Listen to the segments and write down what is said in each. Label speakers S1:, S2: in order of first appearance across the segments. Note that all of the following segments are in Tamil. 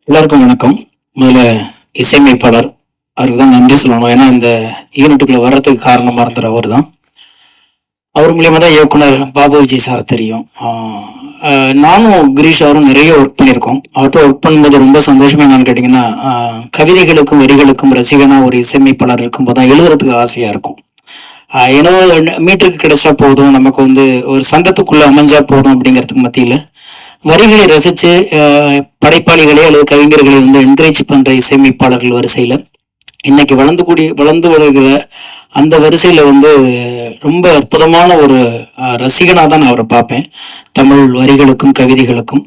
S1: எல்லாருக்கும் வணக்கம். முதல்ல இசையமைப்பாளர் அவருக்கு தான் நன்றி சொல்லணும். ஏன்னா இந்த யூனிட்டுக்குள்ள வர்றதுக்கு காரணமா இருந்தார் அவர் தான். அவர் மூலியமா தான் இயக்குனர் பாபு விஜய் சார் தெரியும். நானும் கிரீஷ் அவரும் நிறைய ஒர்க் பண்ணியிருக்கோம். அவர்கிட்ட ஒர்க் பண்ணும்போது ரொம்ப சந்தோஷமா என்னன்னு கேட்டிங்கன்னா, கவிதைகளுக்கும் வரிகளுக்கும் ரசிகனா ஒரு இசையமைப்பாளர் இருக்கும்போது தான் எழுதுறதுக்கு ஆசையா இருக்கும். ஏன்னா மீட்டருக்கு கிடைச்சா போதும், நமக்கு ஒரு சந்தத்துக்குள்ள அமைஞ்சா போதும் அப்படிங்கிறதுக்கு மத்தியில வரிகளை ரசிச்சு படைப்பாளிகளே அல்லது கவிஞர்களை என்கரேஜ் பண்ற இசையமைப்பாளர்கள் வரிசையில இன்னைக்கு வளர்ந்து வருகிற அந்த வரிசையில ரொம்ப அற்புதமான ஒரு ரசிகனா தான் நான் அவரை பார்ப்பேன். தமிழ் வரிகளுக்கும் கவிதைகளுக்கும்.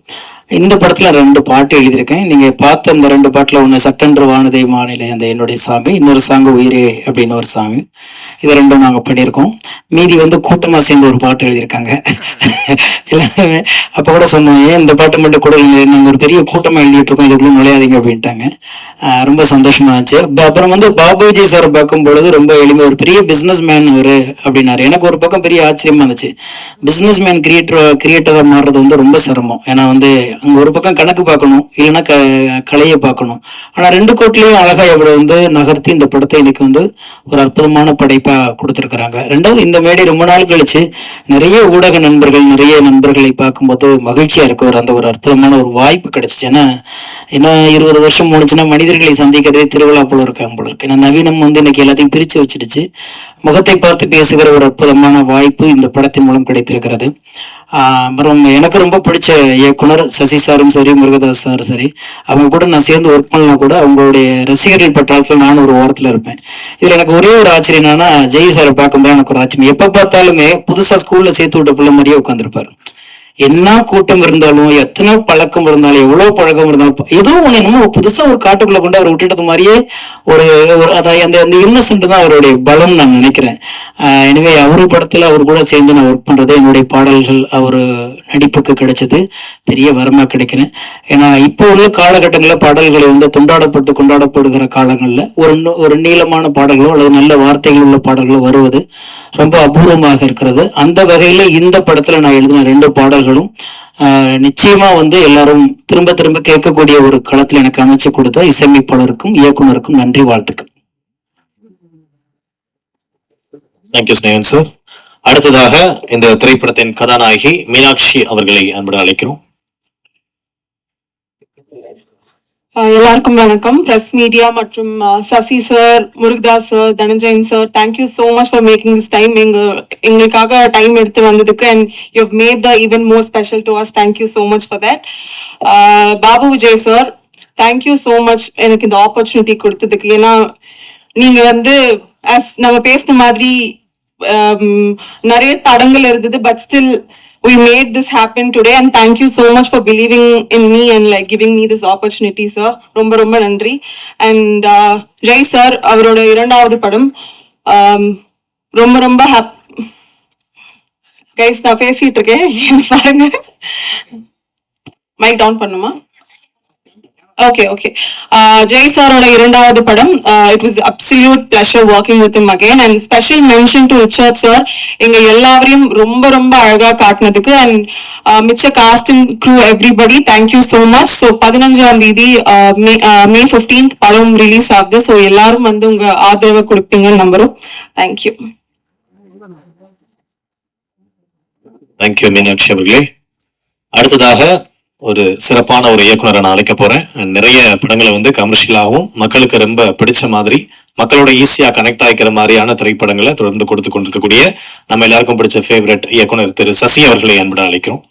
S1: இந்த படத்துல 2 பாட்டு எழுதியிருக்கேன். நீங்க பார்த்த இந்த 2 பாட்டுல ஒண்ணு சட்டென்று வானதை மாநில அந்த என்னுடைய சாங்கு, இன்னொரு சாங்கு உயிரே அப்படின்னு ஒரு சாங்கு. இது 2ம் நாங்க பண்ணியிருக்கோம். மீதி கூட்டமா சேர்ந்து ஒரு பாட்டு எழுதியிருக்காங்க எல்லாருமே. அப்ப கூட சொன்னோம், ஏன் இந்த பாட்டு மட்டும் கூட நாங்க ஒரு பெரிய கூட்டமா எழுதிட்டு இருக்கோம், இதுக்குள்ள நுழையாதீங்க அப்படின்ட்டாங்க. ரொம்ப சந்தோஷமா இருந்துச்சு. அப்புறம் பாபு விஜய் சார் பார்க்கும் பொழுது ரொம்ப எளிமை, ஒரு பெரிய பிசினஸ் மேன் அவரு அப்படின்னாரு. எனக்கு ஒரு பக்கம் பெரிய ஆச்சரியமா இருந்துச்சு. பிசினஸ் மேன் கிரியேட்டரா மாறுறது ரொம்ப சிரமம். ஏன்னா அங்க ஒரு பக்கம் கணக்கு பார்க்கணும், இல்லைன்னா கலையை பார்க்கணும். ஆனா 2 கோட்லயும் அழகா எவ்வளவு நகர்த்தி இந்த படத்தை இன்னைக்கு ஒரு அற்புதமான படைப்பா கொடுத்திருக்கிறாங்க. 2வது இந்த மேடை ரொம்ப நாள் கழிச்சு நிறைய ஊடக நண்பர்கள், நிறைய நண்பர்களை பார்க்கும்போது மகிழ்ச்சியா இருக்கு. ஒரு அற்புதமான ஒரு வாய்ப்பு கிடைச்சிச்சு. ஏன்னா 20 வருஷம் முடிச்சுன்னா மனிதர்களை சந்திக்கிறதே திருவிழா போல இருக்காங்க போல இருக்கு. ஏன்னா நவீனம் இன்னைக்கு எல்லாத்தையும் பிரிச்சு வச்சிடுச்சு. முகத்தை பார்த்து பேசுகிற ஒரு அற்புதமான வாய்ப்பு இந்த படத்தின் மூலம் கிடைத்திருக்கிறது. அப்புறம் எனக்கு ரொம்ப பிடிச்ச இயக்குனர் சசி சாரும் சரி, முருகதாஸ் சாரும் சரி, அவங்க கூட நான் சேர்ந்து ஒர்க் பண்ணலாம் கூட அவங்களுடைய ரசிகர்கள் பட்டாளத்தில் நானும் ஒரு ஓரத்தில் இருப்பேன். இதுல எனக்கு ஒரே ஒரு ஆச்சரியம் என்னன்னா, ஜெய் சாரை பார்க்கும்போது எனக்கு ஒரு ஆச்சரியம், எப்ப பார்த்தாலுமே புதுசா ஸ்கூல்ல சேர்த்து விட்ட பிள்ளை மாதிரியே உட்காந்துருப்பாரு. என்ன கூட்டம் இருந்தாலும், எத்தனை பழக்கம் இருந்தாலும், எவ்வளவு பழக்கம் இருந்தாலும், ஏதோ ஒண்ணு என்னமோ புதுசா ஒரு காட்டுக்குள்ள கொண்டு அவர் விட்டுட்டது மாதிரியே ஒரு அந்த இன்னசென்ட் தான் அவருடைய பலம் நான் நினைக்கிறேன். எனவே அவரு படத்துல அவர் கூட சேர்ந்து நான் ஒர்க் பண்றது, என்னுடைய பாடல்கள் அவரு நடிப்புக்கு கிடைச்சது பெரிய வரமா கிடைக்கிறேன். ஏன்னா இப்போ உள்ள காலகட்டங்களில் பாடல்களை கொண்டாடப்படுகிற காலங்கள்ல ஒரு நீளமான பாடல்களோ அல்லது நல்ல வார்த்தைகள் உள்ள பாடல்களோ வருவது ரொம்ப அபூர்வமாக இருக்கிறது. அந்த வகையில இந்த படத்துல நான் எழுதின 2 பாடல்களும் நிச்சயமா எல்லாரும் திரும்ப திரும்ப கேட்கக்கூடிய ஒரு களத்துல எனக்கு அமைச்சு கொடுத்த இசையமைப்பாளருக்கும் இயக்குனருக்கும் நன்றி, வாழ்த்துக்கள்.
S2: Thank you Snehan sir. அடுத்ததாக இந்த திரைப்படத்தின் கதாநாயகி மீனாட்சி அவர்களை அன்புடன் அழைக்கிறோம்.
S3: எல்லாருக்கும் வணக்கம். பிரஸ் மீடியா மற்றும் Sasi sir, Murugadoss sir, Dhananjayan sir, thank you so much for making this time. எங்களுக்காக டைம் எடுத்து வந்ததுக்கு and you have made the even more special to us. Thank you so much for that. Babu Vijay sir, thank you so much எனக்கு இந்த ஆப்பர்ச்சுனிட்டி கொடுத்ததுக்கு. ஏன்னா நீங்க நம்ம பேசின மாதிரி நிறைய தடங்கள் இருந்தது, but still we made this happen today and thank you so much for believing in me and giving me this opportunity, sir. ரொம்ப ரொம்ப நன்றி. and ஜெய் சார் அவரோட 2வது படம் ரொம்ப ரொம்ப கைஸ் நான் பேசிட்டு இருக்கேன் பாருங்க. மைக் டவுன் பண்ணுமா? Okay okay. ஜெய் சாரோட 2வது படம், it was absolute pleasure working with him again. And special mention to Richard sir, எங்க எல்லாரையும் ரொம்ப ரொம்ப அழகா காட்டினதுக்கு. அண்ட் மிச்ச cast and crew everybody, thank you so much. So 15ஆம் தேதி மே 15th படம் ரிலீஸ் ஆகுது. ஸோ எல்லாரும் உங்க ஆதரவை கொடுப்பீங்கன்னு நம்புறோம். தேங்க்யூ.
S2: தேங்க்யூ மீனாட்சி அவர்களே. அடுத்ததாக ஒரு சிறப்பான ஒரு இயக்குனரை நான் அழைக்க போறேன். நிறைய படங்களை கமர்ஷியலாகவும் மக்களுக்கு ரொம்ப பிடிச்ச மாதிரி, மக்களோட ஈஸியா கனெக்ட் ஆகிக்கிற மாதிரியான திரைப்படங்களை தொடர்ந்து கொடுத்து கொண்டிருக்கக்கூடிய நம்ம எல்லாருக்கும் பிடிச்ச ஃபேவரட் இயக்குனர் திரு சசி அவர்களை அன்புடன் அழைக்கிறோம்.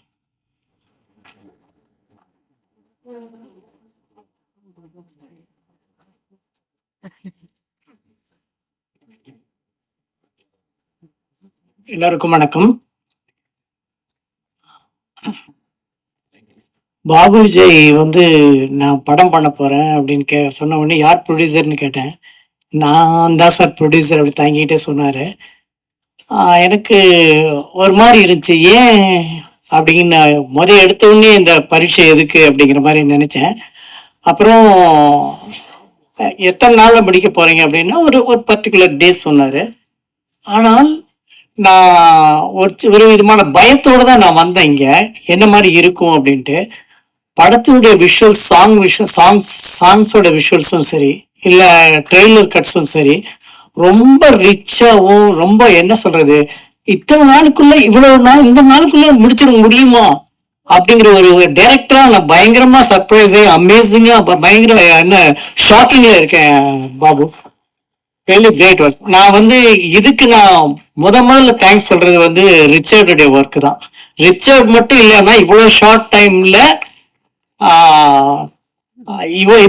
S4: எல்லாருக்கும் வணக்கம். பாபு விஜய் நான் படம் பண்ண போறேன் அப்படின்னு சொன்ன உடனே யார் ப்ரொடியூசர்னு கேட்டேன். நான் தான் சார் ப்ரொடியூசர் அப்படி தாங்கிட்டே சொன்னாரு. எனக்கு ஒரு மாதிரி இருந்துச்சு, ஏன் அப்படின்னு எடுத்த உடனே இந்த பரீட்சை எதுக்கு அப்படிங்கிற மாதிரி நினைச்சேன். அப்புறம் எத்தனை நாள்ல முடிக்க போறீங்க அப்படின்னா ஒரு பர்டிகுலர் டேஸ் சொன்னாரு. ஆனால் நான் ஒரு விதமான பயத்தோடு தான் நான் வந்தேன் இங்கே, என்ன மாதிரி இருக்கும் அப்படின்ட்டு. படத்தினுடைய விஷுவல்ஸ் சாங்ஸோட விஷுவல்ஸும் சரி இல்ல ட்ரெய்லர் கட்ஸும் சரி ரொம்ப ரிச்சாவும் ரொம்ப என்ன சொல்றது இத்தனை நாளுக்குள்ள இவ்வளவு நாள் இந்த நாளுக்குள்ள முடிச்சிட முடியுமா அப்படிங்கிற ஒரு டைரக்டரா நான் பயங்கரமா சர்ப்ரைஸே அமேசிங்கா பயங்கர என்ன ஷாக்கிங்ல இருக்கேன் பாபு. Really great work. நான் வந்து இதுக்கு நான் முதல்ல தேங்க்ஸ் சொல்றது வந்து ரிச்சர்டுடைய ஒர்க் தான். ரிச்சர்ட் மட்டும் இல்லைன்னா இவ்வளவு ஷார்ட் டைம்ல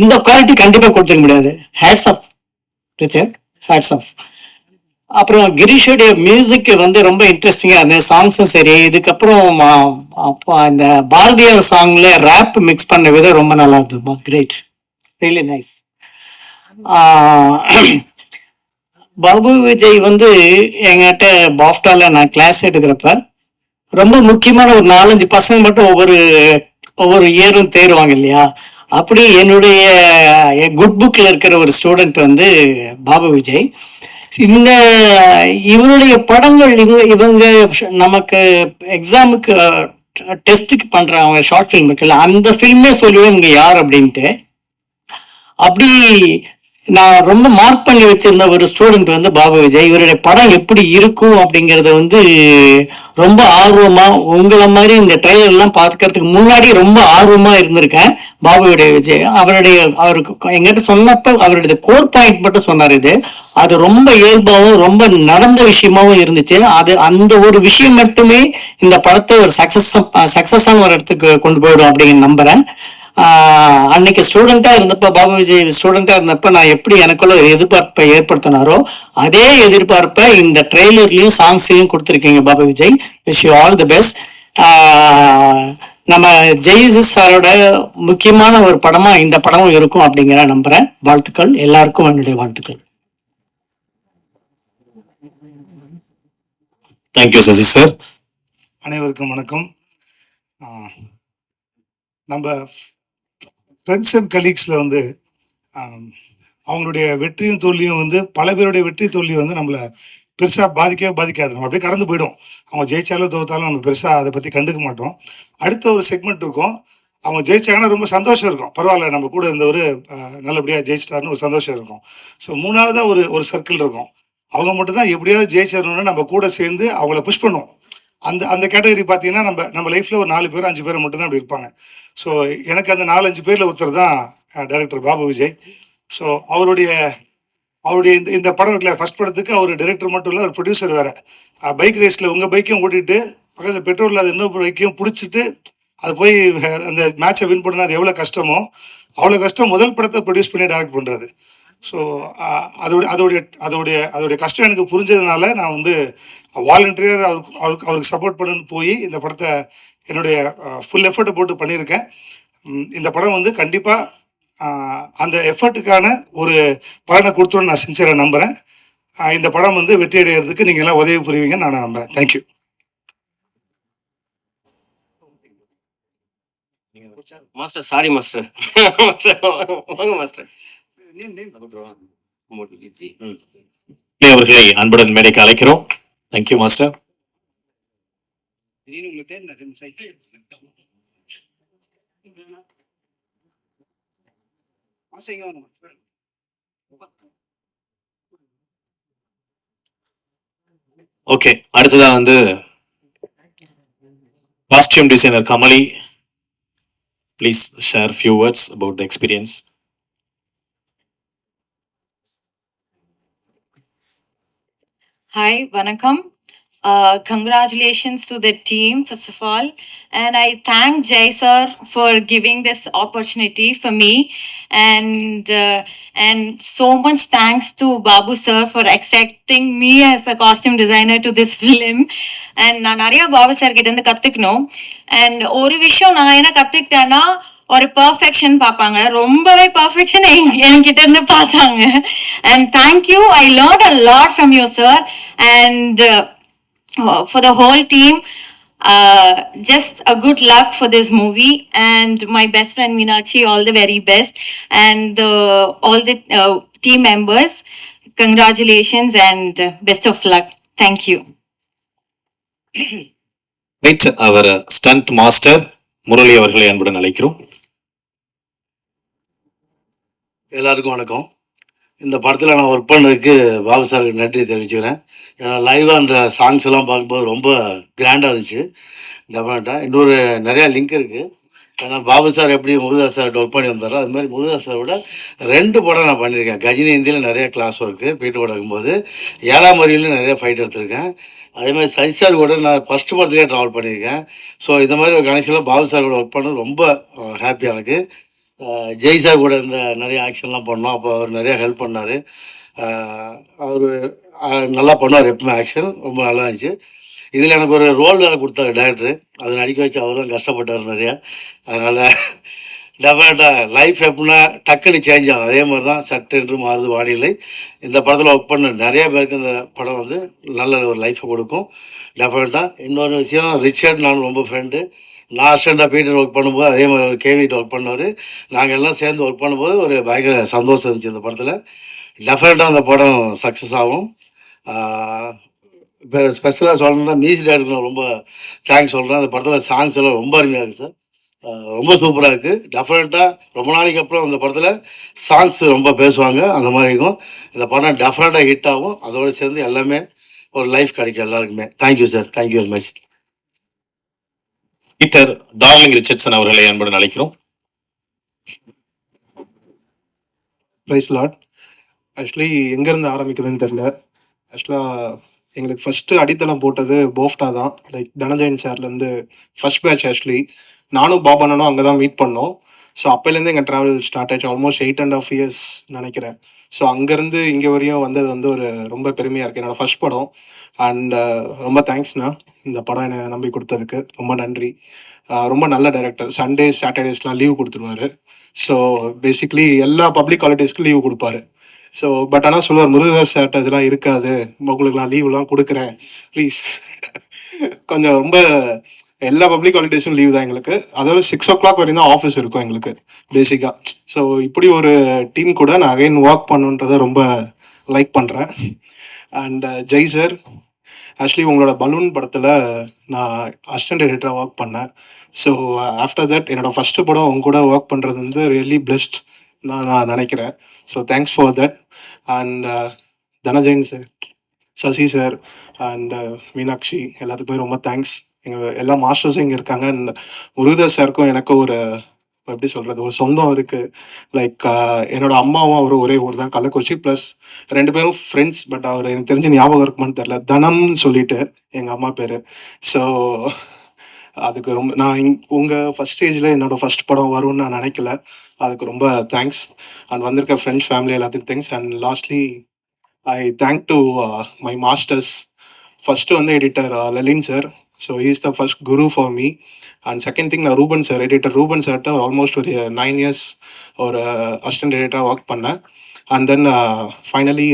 S4: இந்த குவாலிட்டி கண்டிப்பா கொடுத்துக்க முடியாது. Hats off Richard, hats off. அப்புறம் கிரீஷோடைய மியூசிக் வந்து ரொம்ப இன்ட்ரெஸ்டிங்கா இருந்தது, சாங்ஸும் சரி. இதுக்கப்புறம் அப்போ இந்த பாரதியார் சாங்ல ரேப் மிக்ஸ் பண்ண விதம் ரொம்ப நல்லா இருந்தது. Great, really nice. Babu Vijay வந்து எங்கிட்ட பாஃப்டால நான் கிளாஸ் எடுக்கிறப்ப ரொம்ப முக்கியமான ஒரு 4-5 பசங்க மட்டும் ஒவ்வொரு இயரும் தேருவாங்க இல்லையா, அப்படி என்னுடைய குட் புக்ல இருக்கிற ஒரு ஸ்டூடெண்ட் வந்து பாபு விஜய். இவருடைய படங்கள் இவங்க நமக்கு எக்ஸாமுக்கு டெஸ்ட்டுக்கு பண்ற அவங்க ஷார்ட் ஃபிலிம் இருக்குல்ல, அந்த ஃபில்மே சொல்லுவேன் இவங்க யார் அப்படின்ட்டு. அப்படி நான் ரொம்ப மார்க் பண்ணி வச்சிருந்த ஒரு ஸ்டூடெண்ட் வந்து பாபு விஜய். இவருடைய படம் எப்படி இருக்கும் அப்படிங்கறத வந்து ரொம்ப ஆர்வமா, உங்களை மாதிரி இந்த ட்ரெய்லர் எல்லாம் பார்க்கறதுக்கு முன்னாடி ரொம்ப ஆர்வமா இருந்திருக்கேன். பாபுடைய விஜய் அவருக்கு எங்கிட்ட சொன்னப்ப அவருடைய கோர் பாயிண்ட் மட்டும் சொன்னார். அது ரொம்ப இயல்பாகவும் ரொம்ப நடந்த விஷயமாவும் இருந்துச்சு. அந்த ஒரு விஷயம் மட்டுமே இந்த படத்தை ஒரு சக்சஸான ஒரு இடத்துக்கு கொண்டு போயிடும் அப்படின்னு நம்புறேன். அன்னைக்கு ஸ்டூடெண்டா இருந்தப்ப, பாபு விஜய் ஸ்டூடெண்டா இருந்தப்ப நான் எப்படி எனக்குள்ள ஒரு எதிர்பார்ப்பை ஏற்படுத்தினாரோ அதே எதிர்பார்ப்பை இந்த ட்ரெய்லர்லயும் சாங்ஸ்லயும் கொடுத்துருக்கீங்க Babu Vijay. Wish you all the best. நம்ம ஜெய்ஸ் சாரோட முக்கியமான ஒரு படமா இந்த படமும் இருக்கும் அப்படிங்கிற நம்புறேன். வாழ்த்துக்கள், எல்லாருக்கும் என்னுடைய வாழ்த்துக்கள்.
S2: Thank you Sasi sir.
S5: அனைவருக்கும் வணக்கம். நம்ம ஃப்ரெண்ட்ஸ் அண்ட் கலீக்ஸில் வந்து அவங்களுடைய வெற்றியும் தோல்வியும் வந்து பல பேருடைய வெற்றி தோல்வி வந்து நம்மளை பெருசாக பாதிக்காது. நம்ம அப்படியே கடந்து போயிடும். அவங்க ஜெயிச்சாலும் தோத்தாலும் நம்ம பெருசாக அதை பற்றி கண்டுக்க மாட்டோம். அடுத்த ஒரு செக்மெண்ட் இருக்கும், அவங்க ஜெயிச்சாங்கன்னா ரொம்ப சந்தோஷம் இருக்கும், பரவாயில்ல நம்ம கூட இருந்தவர் நல்லபடியாக ஜெயிச்சிட்டாருன்னு ஒரு சந்தோஷம் இருக்கும். ஸோ மூணாவதாக ஒரு சர்க்கிள் இருக்கும், அவங்க மட்டும்தான் எப்படியாவது ஜெயிச்சிடணும்னு நம்ம கூட சேர்ந்து அவங்கள புஷ் பண்ணுவோம். அந்த கேட்டகரி பார்த்தீங்கன்னா நம்ம லைஃப்பில் ஒரு 4 பேர் 5 பேர் மட்டும்தான் அப்படி இருப்பாங்க. ஸோ எனக்கு அந்த 4-5 பேரில் ஒருத்தர் தான் டைரக்டர் பாபு விஜய். ஸோ அவருடைய இந்த படம் இருக்குல்ல, ஃபர்ஸ்ட் படத்துக்கு அவர் டைரக்டர் மட்டும் இல்லை, ஒரு ப்ரொடியூசர் வேறு. பைக் ரேஸில் உங்கள் பைக்கையும் ஓட்டிட்டு பக்கத்தில் பெட்ரோல் இல்லாத இன்னொரு பைக்கையும் பிடிச்சிட்டு அது போய் அந்த மேட்சை வின் பண்ணால் அது எவ்வளோ கஷ்டமோ அவ்வளோ கஷ்டம் முதல் படத்தை ப்ரொடியூஸ் பண்ணி டைரக்ட் பண்ணுறது. ஸோ அதோடைய கஷ்டம் எனக்கு புரிஞ்சதுனால நான் வந்து வாலண்டியர் அவருக்கு சப்போர்ட் பண்ணுன்னு போய் இந்த படத்தை என்னுடைய ஃபுல் எஃபர்ட்டை போட்டு பண்ணியிருக்கேன். இந்த படம் வந்து கண்டிப்பாக அந்த எஃபர்ட்டுக்கான ஒரு பலனை கொடுத்துருன்னு நான் சின்சியராக நம்புகிறேன். இந்த படம் வந்து வெற்றி அடைகிறதுக்கு நீங்கள் எல்லாம் உதவி புரிவீங்கன்னு நான் நம்புகிறேன். தேங்க்யூ.
S6: Master, sorry master. வாங்க மாஸ்டர்.
S2: அவர்களை அன்புடன் மேடைக்கு அழைக்கிறோம். Thank you master. ஓகே, அடுத்ததா வந்து costume designer Kamali, please share few words about the experience.
S7: Hi, Vanakkam. Congratulations to the team, first of all. And I thank Jay sir for giving this opportunity for me. And so much thanks to Babu sir for accepting me as a costume designer to this film. And நான் நிறைய பாபு சார் கிட்ட இருந்து கத்துக்கணும். அண்ட் ஒரு விஷயம் நான் என்ன கத்துக்கிட்டேன்னா, ஒரு பர்ஃபெக்ஷன் பார்ப்பாங்க, ரொம்பவே பர்ஃபெக்ஷன் என்கிட்ட இருந்து பார்த்தாங்க. And thank you, I learn a lot from you sir. And for the whole team, just a good luck for this movie. And my best friend Meenakshi, all the very best. And all the team members, congratulations and best of luck. Thank you.
S2: Right, அவர் ஸ்டண்ட் மாஸ்டர் முரளி அவர்களை அன்புடன் அழைக்கிறோம்.
S8: எல்லாருக்கும் வணக்கம். இந்த படத்தில் நான் ஒர்க் பண்ணதுக்கு பாபு சாருக்கு நன்றி தெரிவிச்சுக்கிறேன். ஏன்னா லைவாக அந்த சாங்ஸ் எல்லாம் பார்க்கும்போது ரொம்ப கிராண்டாக இருந்துச்சு. டெஃபினட்டாக இன்னொரு நிறையா லிங்க் இருக்குது. ஏன்னா பாபு சார் எப்படி முருகதாஸ் சார்கிட்ட ஒர்க் பண்ணி வந்தாரோ அது மாதிரி முருகதாஸ் சாரோட 2 படம் நான் பண்ணியிருக்கேன். கஜினி இந்தியில் நிறைய கிளாஸ் ஒர்க்கு பீட்டு படம் இருக்கும்போது 7ஆம் அறிவிலும் நிறைய ஃபைட் எடுத்திருக்கேன். அதேமாதிரி சசி சார் கூட நான் ஃபஸ்ட்டு படத்துலேயே ட்ராவல் பண்ணியிருக்கேன். ஸோ இந்த மாதிரி ஒரு கணேஷில் பாபு சார் கூட ஒர்க் பண்ணது ரொம்ப ஹாப்பி எனக்கு. ஜெய் சார் கூட இந்த நிறைய ஆக்ஷன்லாம் பண்ணோம். அப்போ அவர் நிறையா ஹெல்ப் பண்ணார். அவர் நல்லா பண்ணுவார் எப்பவுமே ஆக்ஷன். ரொம்ப நல்லா இருந்துச்சு. இதில் எனக்கு ஒரு ரோல் வேறு கொடுத்தாரு டேரக்டரு. அதை நடிக்க வச்சு அவர் தான் கஷ்டப்பட்டார் நிறையா. அதனால் டெஃபினட்டாக லைஃப் எப்படின்னா டக்குன்னு சேஞ்ச் ஆகும். அதே மாதிரி தான் சட்டென்று மாறுது வானிலை. இந்த படத்தில் ஒர்க் பண்ண நிறையா பேருக்கு இந்த படம் வந்து நல்ல ஒரு லைஃப்பை கொடுக்கும். டெஃபினட்டாக இன்னொரு விஷயம், ரிச்சர்ட் நான் ரொம்ப ஃப்ரெண்டு. நான் அசிஸ்டண்டாக பீட்டர் ஒர்க் பண்ணும்போது அதே மாதிரி ஒரு கேவிட்டு ஒர்க் பண்ணவர். நாங்கள் எல்லாம் சேர்ந்து ஒர்க் பண்ணும்போது ஒரு பயங்கர சந்தோஷம் இருந்துச்சு இந்த படத்தில். டெஃபினட்டாக அந்த படம் சக்ஸஸ் ஆகும். இப்போ ஸ்பெஷலாக சொல்லணும்னா மியூசிக் டைரக்டருக்கு நான் ரொம்ப தேங்க்ஸ் சொல்கிறேன். அந்த படத்தில் சாங்ஸ் எல்லாம் ரொம்ப அருமையாக இருக்குது சார். ரொம்ப சூப்பராக இருக்குது. டெஃபினட்டாக ரொம்ப நாளைக்கு அப்புறம் அந்த படத்தில் சாங்ஸ் ரொம்ப பேசுவாங்க. அந்த மாதிரி இருக்கும். இந்த படம் டெஃபினட்டாக ஹிட் ஆகும். அதோடு சேர்ந்து எல்லாமே ஒரு லைஃப் கிடைக்கும் எல்லாருக்குமே. Thank you sir. Thank you very much.
S2: Peter darling Richardson அவர்களை அன்புடன் அழைக்கிறோம்.
S9: Price lot. ஆக்சுவலி எங்கேருந்து ஆரம்பிக்குதுன்னு தெரில. ஆக்சுவலாக எங்களுக்கு ஃபஸ்ட்டு அடித்தளம் போட்டது போஃப்டா தான். லைக் தனஞ்சயன் சார்லேருந்து ஃபர்ஸ்ட் பேட்ச். ஆக்சுவலி நானும் பாபண்ணனும் அங்கே தான் மீட் பண்ணோம். ஸோ அப்போலேருந்து எங்கள் ட்ராவல் ஸ்டார்ட் ஆச்சு. ஆல்மோஸ்ட் 8.5 years நினைக்கிறேன். ஸோ அங்கேருந்து இங்கே வரையும் வந்தது வந்து ஒரு ரொம்ப பெருமையாக இருக்குது. என்னோடய ஃபர்ஸ்ட் படம். அண்ட் ரொம்ப தேங்க்ஸ்ண்ணா இந்த படம் என்னை நம்பி கொடுத்ததுக்கு. ரொம்ப நன்றி. ரொம்ப நல்ல டைரக்டர். சண்டே சாட்டர்டேஸ்லாம் லீவ் கொடுத்துருவாரு. ஸோ பேசிக்லி எல்லா பப்ளிக் ஹாலிடேஸ்க்கும் லீவ் கொடுப்பாரு. ஸோ பட் ஆனால் சொல்லுவார், முருகதாஸ் சார்ட்ட இதெல்லாம் இருக்காது, உங்களுக்கு நான் லீவ்லாம் கொடுக்குறேன் ப்ளீஸ். கொஞ்சம் ரொம்ப எல்லா பப்ளிக் ஹாலிடேஸும் லீவ் தான் எங்களுக்கு. அதோட 6 o'clock வரையும் தான் ஆஃபீஸ் இருக்கும் எங்களுக்கு பேசிக்காக. ஸோ இப்படி ஒரு டீம் கூட நான் அகைன் ஒர்க் பண்ணுன்றதை ரொம்ப லைக் பண்ணுறேன். அண்ட் ஜெய் சார், ஆக்சுவலி உங்களோட பலூன் படத்தில் நான் அசிஸ்டன்ட் எடிட்டராக ஒர்க் பண்ணேன். ஸோ ஆஃப்டர் தட் என்னோடய ஃபஸ்ட்டு படம் உங்க கூட ஒர்க் பண்ணுறது வந்து ரியலி பிளெஸ்ட் தான் நான் நினைக்கிறேன். So thanks for that. And Dhananjayan sir, Sasi sir and Meenakshi எல்லாத்துக்குமே ரொம்ப தேங்க்ஸ். எங்கள் எல்லா மாஸ்டர்ஸும் இங்கே இருக்காங்க. அண்ட் முருகதாஸ் சாருக்கும் எனக்கும் ஒரு எப்படி சொல்கிறது, ஒரு சொந்தம் இருக்குது. லைக் என்னோட அம்மாவும் அவரும் ஒரே ஊர் தான், கள்ளக்குறிச்சி. ப்ளஸ் 2 பேரும் ஃப்ரெண்ட்ஸ். பட் அவர் எனக்கு தெரிஞ்சு ஞாபகம் இருக்குமான்னு தெரில, தனம்னு சொல்லிட்டு எங்கள் அம்மா பேர். ஸோ அதுக்கு ரொம்ப நான் உங்கள் ஃபஸ்ட் ஸ்டேஜில் என்னோடய ஃபஸ்ட் படம் வரும்னு நான் நினைக்கல. அதுக்கு ரொம்ப தேங்க்ஸ். அண்ட் வந்திருக்க ஃப்ரெண்ட்ஸ் ஃபேமிலி எல்லாத்துக்கும் thanks. And lastly I thank to my masters. First வந்து editor Lalin sir. So he is the first guru for me. And second thing, நான் ரூபன் சார், எடிட்டர் ரூபன் சார்கிட்ட ஆல்மோஸ்ட் ஒரு 9 years ஒரு அசிஸ்டன்ட் எடிட்டராக ஒர்க் பண்ணேன். And then finally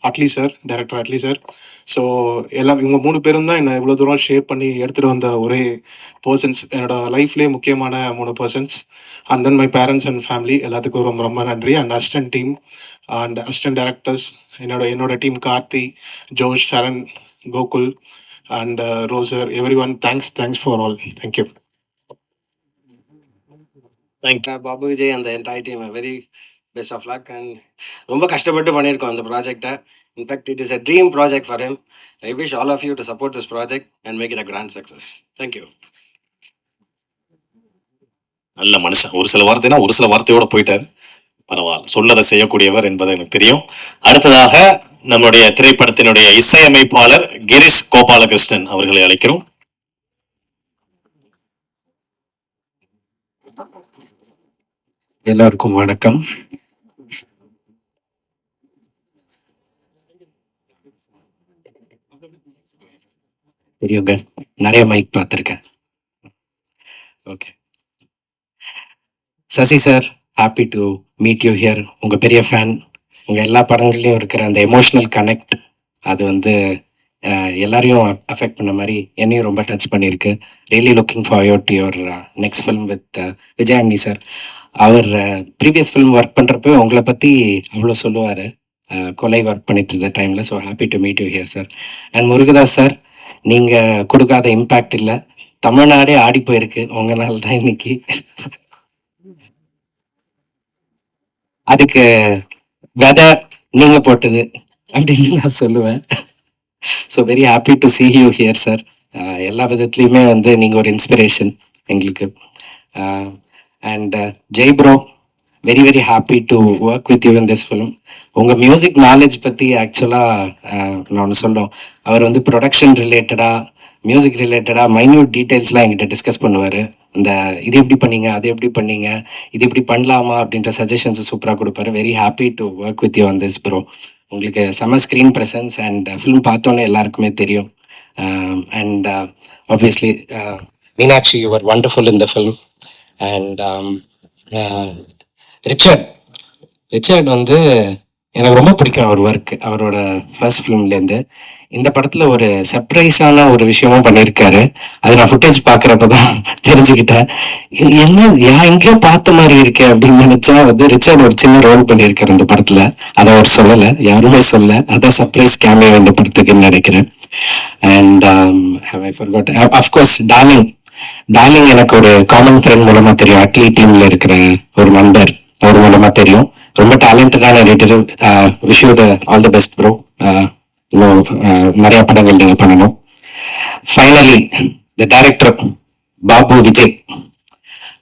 S9: Atlee sir, director Atlee sir. So எல்லாம் இவங்க 3 பேரும் தான் என்னை இவ்வளோ தூரம் ஷேப் பண்ணி எடுத்துகிட்டு வந்த ஒரே பர்சன்ஸ், என்னோடய லைஃப்லேயே முக்கியமான 3 persons. And then my parents and family எல்லாத்துக்கும் ரொம்ப ரொம்ப நன்றி. And assistant team and assistant directors, என்னோட team Karthi, Josh, Saran, Gokul and Roser, everyone, thanks for all. Thank you.
S6: Thank you Babu Vijay and the entire team. A very best of luck. And ரொம்ப கஷ்டப்பட்டு பண்ணியிருக்கோம் அந்த ப்ராஜெக்டை. In fact it is a dream project for him. I wish all of you to support this project and make it a grand success. Thank you.
S2: நல்ல மனுஷன். ஒரு சில வார்த்தையோட போயிட்டார். பரவாயில்ல, சொன்னதை செய்யக்கூடியவர் என்பது எனக்கு தெரியும். அடுத்ததாக நம்முடைய திரைப்படத்தினுடைய இசையமைப்பாளர் கிரீஷ் கோபாலகிருஷ்ணன் அவர்களை அழைக்கிறோம்.
S10: எல்லாருக்கும் வணக்கம். தெரியுங்க, நிறைய மைக் பார்த்துருக்கேன். Okay, Sasi sir, happy to meet you here. உங்கள் பெரிய ஃபேன். உங்கள் எல்லா படங்கள்லையும் இருக்கிற அந்த எமோஷ்னல் கனெக்ட், அது வந்து எல்லாரையும் அஃபெக்ட் பண்ண மாதிரி என்னையும் ரொம்ப டச் பண்ணியிருக்கு. Really looking forward to your next film with Vijay Antony sir. அவர் ப்ரீவியஸ் ஃபிலிம் ஒர்க் பண்ணுறப்போ உங்களை பற்றி அவ்வளோ சொல்லுவார், கொலை ஒர்க் பண்ணிட்டு இருந்த டைமில். So happy to meet you here sir. And Murugadoss sir, நீங்கள் கொடுக்காத இம்பேக்ட் இல்லை, தமிழ்நாடே ஆடி போயிருக்கு உங்களால் தான் இன்னைக்கு. அதுக்கு விதை நீங்க போட்டது அப்படின்னு நான் சொல்லுவேன். So very happy to see you here sir. எல்லா விதத்துலையுமே வந்து நீங்கள் ஒரு இன்ஸ்பிரேஷன் எங்களுக்கு. And Jai bro, very very happy to work with you in this film. உங்கள் மியூசிக் நாலேஜ் பற்றி ஆக்சுவலாக நான் ஒன்று சொல்லும், அவர் வந்து ப்ரொடக்ஷன் ரிலேட்டடாக மியூசிக் ரிலேட்டடாக மைன்யூட் டீட்டெயில்ஸ்லாம் என்கிட்ட டிஸ்கஸ் பண்ணுவார். இந்த இது எப்படி பண்ணீங்க, அது எப்படி பண்ணீங்க, இது இப்படி பண்ணலாமா அப்படின்ற சஜஷன்ஸ் சூப்பராக கொடுப்பாரு. Very happy to work with you on this bro. உங்களுக்கு செம ஸ்க்ரீன் ப்ரெசன்ஸ் அண்ட் ஃபிலிம் பார்த்தோன்னே எல்லாருக்குமே தெரியும். And obviously Meenakshi, you are wonderful in the film. And Richard வந்து எனக்கு ரொம்ப பிடிக்கும் அவர் ஒர்க். அவரோட ஃபர்ஸ்ட் ஃபிலிம்லேருந்து இந்த படத்தில் ஒரு சர்ப்ரைஸான ஒரு விஷயமும் பண்ணியிருக்காரு. அது நான் ஃபுட்டேஜ் பார்க்குறப்ப தான் தெரிஞ்சுக்கிட்டேன். என்ன எங்கேயோ பார்த்த மாதிரி இருக்கே அப்படின்னு நினச்சா வந்து ரிச்சர்ட் ஒரு சின்ன ரோல் பண்ணியிருக்காரு இந்த படத்தில். அதை அவர் சொல்லலை, யாருமே சொல்ல. அதான் சர்ப்ரைஸ் கேமியோ இந்த படத்துக்குன்னு நினைக்கிறேன். And I forgot of course darling எனக்கு ஒரு காமன் ஃப்ரெண்ட் மூலமாக தெரியும். அட்லி டீமில் இருக்கிற ஒரு நண்பர், அவர் மூலமாக தெரியும். ரொம்ப டேலண்டடான editor. Wish you all the best bro. இன்னும் நிறைய படங்கள் நீங்கள் பண்ணணும். Finally the director Babu Vijay,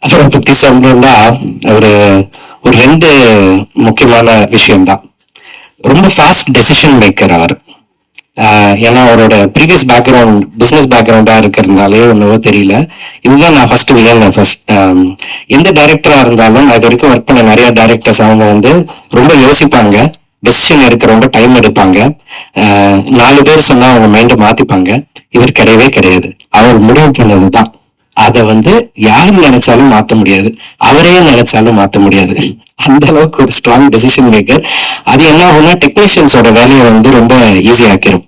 S10: அவரை பற்றி சொல்லணும்னா அவர் ஒரு 2 முக்கியமான விஷயம்தான். ரொம்ப ஃபாஸ்ட் டெசிஷன் மேக்கர் அவர். ஏன்னா அவரோட ப்ரீவியஸ் பேக்ரவுண்ட் பிஸ்னஸ் பேக்ரவுண்டாக இருக்கிறதுனாலே ஒன்றுவோ தெரியல. இதுதான் நான் ஃபர்ஸ்ட் எந்த டைரக்டராக இருந்தாலும் இது வரைக்கும் ஒர்க் பண்ண நிறைய டைரக்டர்ஸ் அவங்க வந்து ரொம்ப யோசிப்பாங்க, டெசிஷன் எடுக்க ரொம்ப டைம் எடுப்பாங்க. 4 பேர் சொன்னா அவங்க மைண்டை மாத்திப்பாங்க. இவர் கிடையவே கிடையாது. அவர் முடிவு பண்ணது தான். அதை வந்து யார் நினைச்சாலும் மாற்ற முடியாது, அவரே நினைச்சாலும் மாற்ற முடியாது. அந்த அளவுக்கு ஒரு ஸ்ட்ராங் டெசிஷன் மேக்கர். அது என்ன ஆகும்னா டெக்னீஷியன்ஸோட வேலையை வந்து ரொம்ப ஈஸியாக்கிரும்.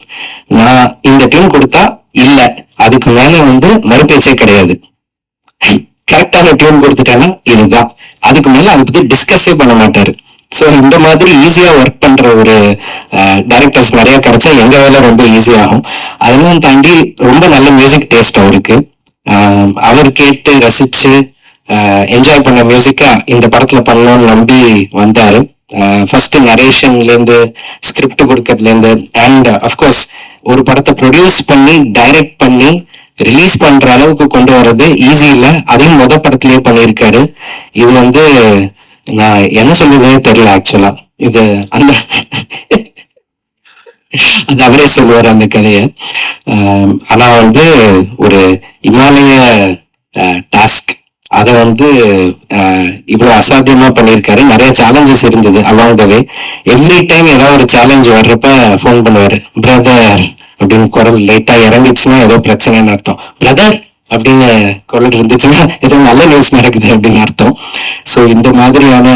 S10: நான் இந்த டீம் கொடுத்தா இல்ல, அதுக்கு மேல வந்து மறுபேச்சே கிடையாது. கரெக்டான டியூன் கொடுத்துட்டேன்னா இதுதான், அதுக்கு மேல அதை பத்தி டிஸ்கஸே பண்ண மாட்டாரு. ஸோ இந்த மாதிரி ஈஸியா ஒர்க் பண்ற ஒரு டைரக்டர்ஸ் நிறைய கிடைச்சா எங்க வேலை ரொம்ப ஈஸியாகும். அதெல்லாம் தாண்டி ரொம்ப நல்ல மியூசிக் டேஸ்ட் அவருக்கு. அவர் கேட்டு ரசிச்சு என்ஜாய் பண்ண மியூசிக்கா இந்த படத்துல பண்ணணும்னு நம்பி வந்தாரு. ஃபர்ஸ்ட் நரேஷன்ல இருந்து ஸ்கிரிப்ட் கொடுக்கறதுல இருந்து அண்ட் அஃப்கோர்ஸ் ஒரு படத்தை ப்ரொடியூஸ் பண்ணி டைரக்ட் பண்ணி ரிலீஸ் பண்ற அளவுக்கு கொண்டு வர்றது ஈஸி இல்லை. அதையும் படத்திலேயே பண்ணியிருக்காரு. இது வந்து நான் என்ன சொல்றதுன்னே தெரியல ஆக்சுவலா. இது அந்த அது அவரே சொல்லுவார் அந்த கதையை. ஆனா வந்து ஒரு இமாலய டாஸ்க் அதை வந்து இவ்வளவு அசாத்தியமா பண்ணியிருக்காரு. நிறைய சேலஞ்சஸ் இருந்தது along the way. Every time ஏதாவது ஒரு சேலஞ்ச் வர்றப்ப ஃபோன் பண்ணுவாரு, பிரதர் அப்படின்னு குரல் லைட்டா இறங்கிச்சுன்னா ஏதோ பிரச்சனைன்னு அர்த்தம். பிரதர் அப்படின்னு குரல் இருந்துச்சுன்னா ஏதோ நல்ல நியூஸ் நடக்குது அப்படின்னு அர்த்தம். ஸோ இந்த மாதிரியான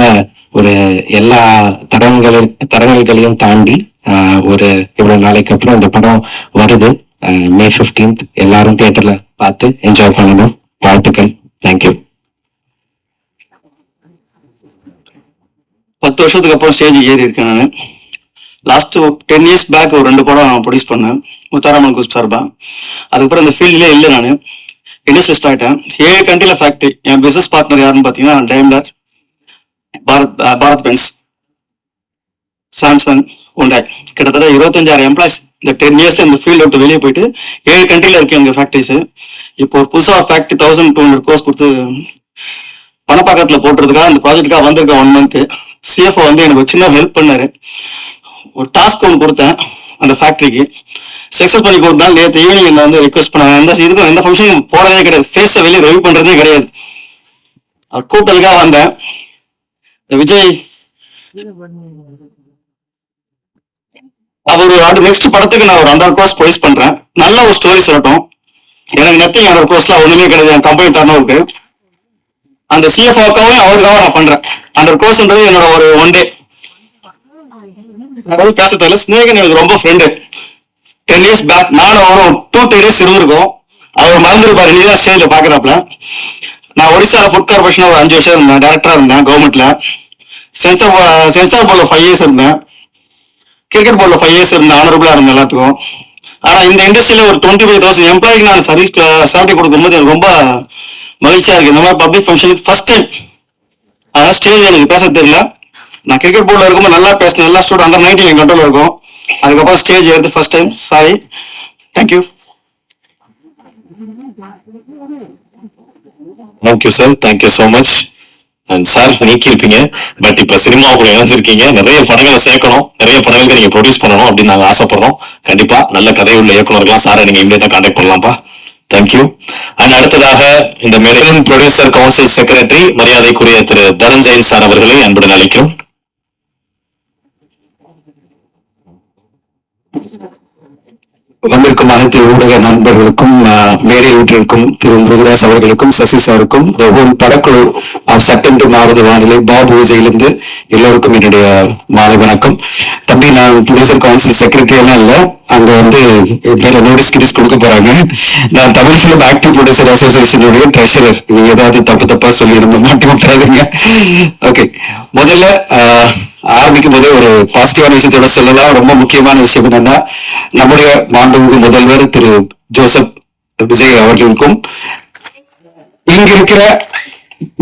S10: ஒரு எல்லா தடங்கல்களையும் தாண்டி ஒரு இவ்வளவு நாளைக்கு அப்புறம் இந்த படம் வருது. May 15th எல்லாரும் தியேட்டர்ல பார்த்து என்ஜாய் பண்ணணும். வாழ்த்துக்கள். தேங்க்யூ.
S11: 10 வருஷத்துக்கு அப்புறம் ஸ்டேஜ் ஏறி இருக்கேன் நான். லாஸ்ட் 10 இயர்ஸ் பேக் ஒரு 2 படம் ப்ரொடியூஸ் பண்ணேன் முத்தாராமன் குஸ் சார்பா. அதுக்கப்புறம் இந்த ஃபீல்ட்லேயே இல்லை. நான் இண்டஸ்ட்ரியலிஸ்ட் ஆகிட்டேன். 7 கண்ட்ரியில் ஃபேக்ட்ரி. என் பிஸ்னஸ் பார்ட்னர் யாருன்னு பார்த்தீங்கன்னா Daimler, Bharat Benz, Samsung, Hyundai. கிட்டத்தட்ட 25,000 எம்ப்ளாய்ஸ் இந்த 10 இயர்ஸ் இந்த ஃபீல்ட் விட்டு வெளியே போயிட்டு 7 கண்ட்ரியில் இருக்கு எங்கள் ஃபேக்ட்ரிஸ். இப்போ ஒரு புதுசாக ஃபேக்ட்ரி 1200 கோர்ஸ் கொடுத்து பணப்பாக்கத்தில் போட்டுறதுக்காக அந்த ப்ராஜெக்டுக்காக வந்திருக்கேன். 1 மந்த். சிஎஃப்ஓ வந்து எனக்கு ஒரு சின்ன ஹெல்ப் பண்ணாரு. ஒரு டாஸ்க் ஒன்று கொடுத்தேன் அந்த ஃபேக்ட்ரிக்கு, சக்ஸஸ் பண்ணி கொடுத்தாலும் நேற்று ஈவினிங் என்ன வந்து ரிக்வஸ்ட் பண்ணாங்க. எந்த ஃபங்க்ஷனும் போறதே கிடையாது, ஃபேஸை வெளியே ரிவ்யூ பண்றதே கிடையாது. அவர் கூப்பிட்டதுக்காக வந்தேன். விஜய் அவர் நெக்ஸ்ட் படத்துக்கு நான் ஒரு 100 crores ப்ரொடியூஸ் பண்றேன். நல்ல ஒரு ஸ்டோரி சொல்லட்டும். எனக்கு நத்திங் 100 crores ஒண்ணுமே கிடையாது. என் கம்பெனி தரணும் இருக்கு. அந்த சிஎஃப்ஓக்காக அவருக்காக நான் பண்றேன். 100 crores என்னோட ஒரு 1 day. பேச தெரியல. ஸ்னேகன் எனக்கு ரொம்ப ஃப்ரெண்டு. 10 இயர்ஸ் பேக் நானும் அவரும் 2-3 days இருந்திருக்கோம். அவர் மறந்துருப்பாரு, நீதான் ஸ்டேஜ்ல பாக்குறாப்ல. நான் ஒரிசால ஃபுட் கார்பரேஷன் ஒரு 5 வருஷம் இருந்தேன். டைரக்டரா இருந்தேன் கவர்மெண்ட்ல. சென்சார் போர்ட்ல 5 years இருந்தேன். கிரிக்கெட் போர்ட்ல 5 years இருந்தேன். ஆனரபிளா இருந்தேன் எல்லாத்துக்கும். ஆனா இந்த இண்டஸ்ட்ரியில ஒரு 25,000 எம்ப்ளாய்க்கு நான் சர்வீஸ் சேலரி கொடுக்கும்போது எனக்கு ரொம்ப மகிழ்ச்சியா இருக்கு. இந்த மாதிரி பப்ளிக் ஃபங்க்ஷனுக்கு ஃபர்ஸ்ட் டைம். அதனால ஸ்டேஜ் எனக்கு பேச தெரியல. நான் கிரிக்கெட் போர்டில் இருக்கும்போது நல்லா பேசினேன், எல்லா ஸ்டூடெண்ட் அந்த நைட்டில் என் கண்ட்ரோல் இருக்கும். அதுக்கப்புறம் ஸ்டேஜ் ஏறது first time, sorry, thank you.
S2: Thank you sir, thank you so much. And sir நீக்கியிருப்பீங்க, பட் இப்போ சினிமாவுக்குள்ள இணைஞ்சிருக்கீங்க. நிறைய படங்களை சேர்க்கணும், நிறைய படங்களுக்கு நீங்க ப்ரொடியூஸ் பண்ணணும் அப்படின்னு நாங்கள் ஆசைப்படுறோம். கண்டிப்பா நல்ல கதை உள்ள இயக்குனர்கள்லாம் சாரை நீங்க இமீடியட்டா கான்டாக்ட் பண்ணலாம்ப்பா. தேங்க்யூ. அண்ட் அடுத்ததாக இந்த மெரின் ப்ரொடியூசர் கவுன்சில் செக்ரட்டரி மரியாதைக்குரிய திரு தனஞ்சயன் சார் அவர்களை அன்புடன் அழைக்கிறோம்.
S12: வந்திருக்கும் அனைத்து ஊடக நண்பர்களுக்கும், மேடை வீட்டிற்கும், திரு முருகதாஸ் அவர்களுக்கும், சசி சாருக்கும், த ஹோல் படக்குழு ஆஃப் சட்டம் டு மாறுது வானிலை பாபு விஜயிலிருந்து எல்லோருக்கும் என்னுடைய மாலை வணக்கம். தம்பி, நான் ப்ரொடியூசர் கவுன்சில் செக்ரட்டரி எல்லாம் இல்லை, அங்க வந்து வேற நோட்டீஸ் கிட்டீஸ் கொடுக்க போறாங்க. நான் தமிழ் ஃபிலிம் ஆக்டிவ் ப்ரொடியூசர் அசோசியேஷனுடைய ட்ரெஷரர். நீங்க ஏதாவது தப்பா சொல்லி நம்ம மாட்டி விட்டுறாதுங்க. ஓகே, முதல்ல ஆரம்பிக்கும் போதே ஒரு பாசிட்டிவான விஷயத்தோட சொல்லலாம். ரொம்ப முக்கியமான விஷயம் என்னன்னா, நம்முடைய மாண்புமிகு முதல்வர் திரு ஜோசப் விஜய் அவர்களுக்கும் இங்க இருக்கிற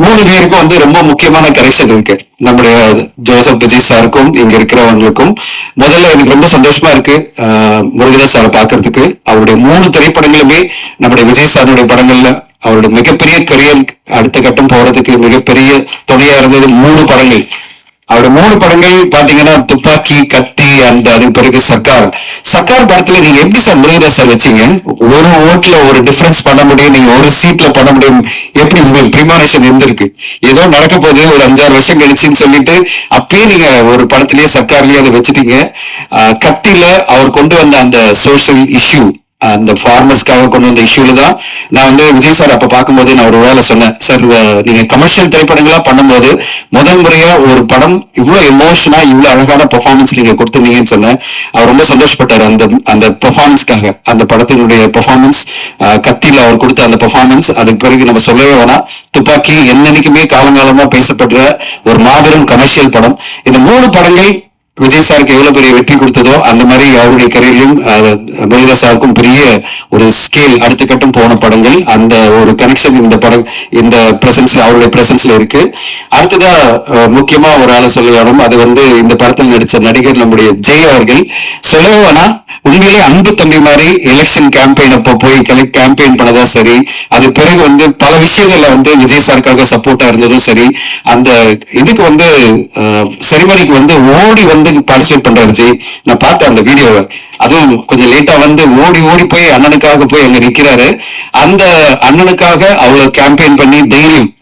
S12: 3 பேருக்கும் வந்து ரொம்ப முக்கியமான கனெக்ஷன் இருக்கு. நம்முடைய ஜோசப் விஜய் சாருக்கும் இங்க இருக்கிறவங்களுக்கும் முதல்ல எனக்கு ரொம்ப சந்தோஷமா இருக்கு முருகதாஸ் சாரை பாக்குறதுக்கு. அவருடைய 3 திரைப்படங்களுமே நம்முடைய விஜய் சாருடைய படங்கள்ல அவருடைய மிகப்பெரிய கரியர் அடுத்த கட்டம் போறதுக்கு மிகப்பெரிய துணையா இருந்தது 3 படங்கள். அவருடைய 3 படங்கள் பாத்தீங்கன்னா துப்பாக்கி, கத்தி அண்ட் அதுக்கு பிறகு சர்க்கார் படத்துல நீங்க எப்படி சார் முருகதாஸ் சார் வச்சீங்க? ஒரு ஓட்டுல ஒரு டிஃபரன்ஸ் பண்ண முடியும், நீங்க ஒரு சீட்ல பண்ண முடியும், எப்படி உங்களுக்கு பிரிமானேஷன் இருந்திருக்கு? ஏதோ நடக்க போகுது ஒரு 5-6 வருஷம் கழிச்சுன்னு சொல்லிட்டு அப்பயே நீங்க ஒரு படத்திலேயே சர்க்கார்லயே அதை வச்சுட்டீங்க. கத்தில அவர் கொண்டு வந்த அந்த சோசியல் இஷ்யூ, அந்த ஃபார்மர்ஸ்க்காக கொண்டு வந்த இஷ்யூல தான் நான் வந்து விஜய் சார் அப்ப பார்க்கும்போது நான் ஒரு வேலை சொன்னேன், சார் நீங்க கமர்ஷியல் திரைப்படங்களா பண்ணும்போது முதல் முறையா ஒரு படம் இவ்வளவு எமோஷனா இவ்வளவு அழகான பெர்ஃபார்மன்ஸ் நீங்க கொடுத்துருந்தீங்கன்னு சொன்னேன். அவர் ரொம்ப சந்தோஷப்பட்டார் அந்த பெர்ஃபார்மன்ஸ்க்காக. அந்த படத்தினுடைய பெர்ஃபார்மன்ஸ், கத்தியில அவர் கொடுத்த அந்த பெர்ஃபார்மன்ஸ், அதுக்கு பிறகு நம்ம சொல்லவே வேணாம். துப்பாக்கி என்னைக்குமே காலங்காலமா பேசப்படுற ஒரு மாபெரும் கமர்ஷியல் படம். இந்த 3 படங்கள் விஜய் சாருக்கு எவ்வளவு பெரிய வெற்றி கொடுத்ததோ அந்த மாதிரி அவருடைய கரியர்லயும் முருகதாஸ் சாருக்கும் பெரிய ஒரு ஸ்கேல் அடுத்த கட்டம் போன படங்கள். அந்த ஒரு கனெக்ஷன் இந்த பிரசன்ஸ்ல, அவருடைய பிரசன்ஸ்ல இருக்கு. அடுத்ததா முக்கியமா ஒரு ஆளை சொல்லணும், அது வந்து இந்த படத்தில் நடிச்ச நடிகர் நம்முடைய ஜெய் அவர்கள். சொல்லவேனா, உண்மையிலே அன்பு தம்பி மாதிரி எலெக்ஷன் கேம்பெயின் அப்போ போய் கேம்பெயின் பண்ணதா சரி, அது பிறகு வந்து பல விஷயங்கள்ல வந்து விஜய் சாருக்காக சப்போர்ட்டா இருந்ததும் சரி, அந்த இதுக்கு வந்து செரிமனிக்கு வந்து ஓடி வந்து பார்ட்டிசிபேட் பண்றாரு ஜெய். நான் பார்த்தேன் அந்த வீடியோவை, அதுவும் கொஞ்சம் லேட்டா வந்து ஓடி போய் அண்ணனுக்காக போய் அங்க நிக்கிறாரு. அந்த அண்ணனுக்காக அவ்வளவு கேம்பெயின் பண்ணி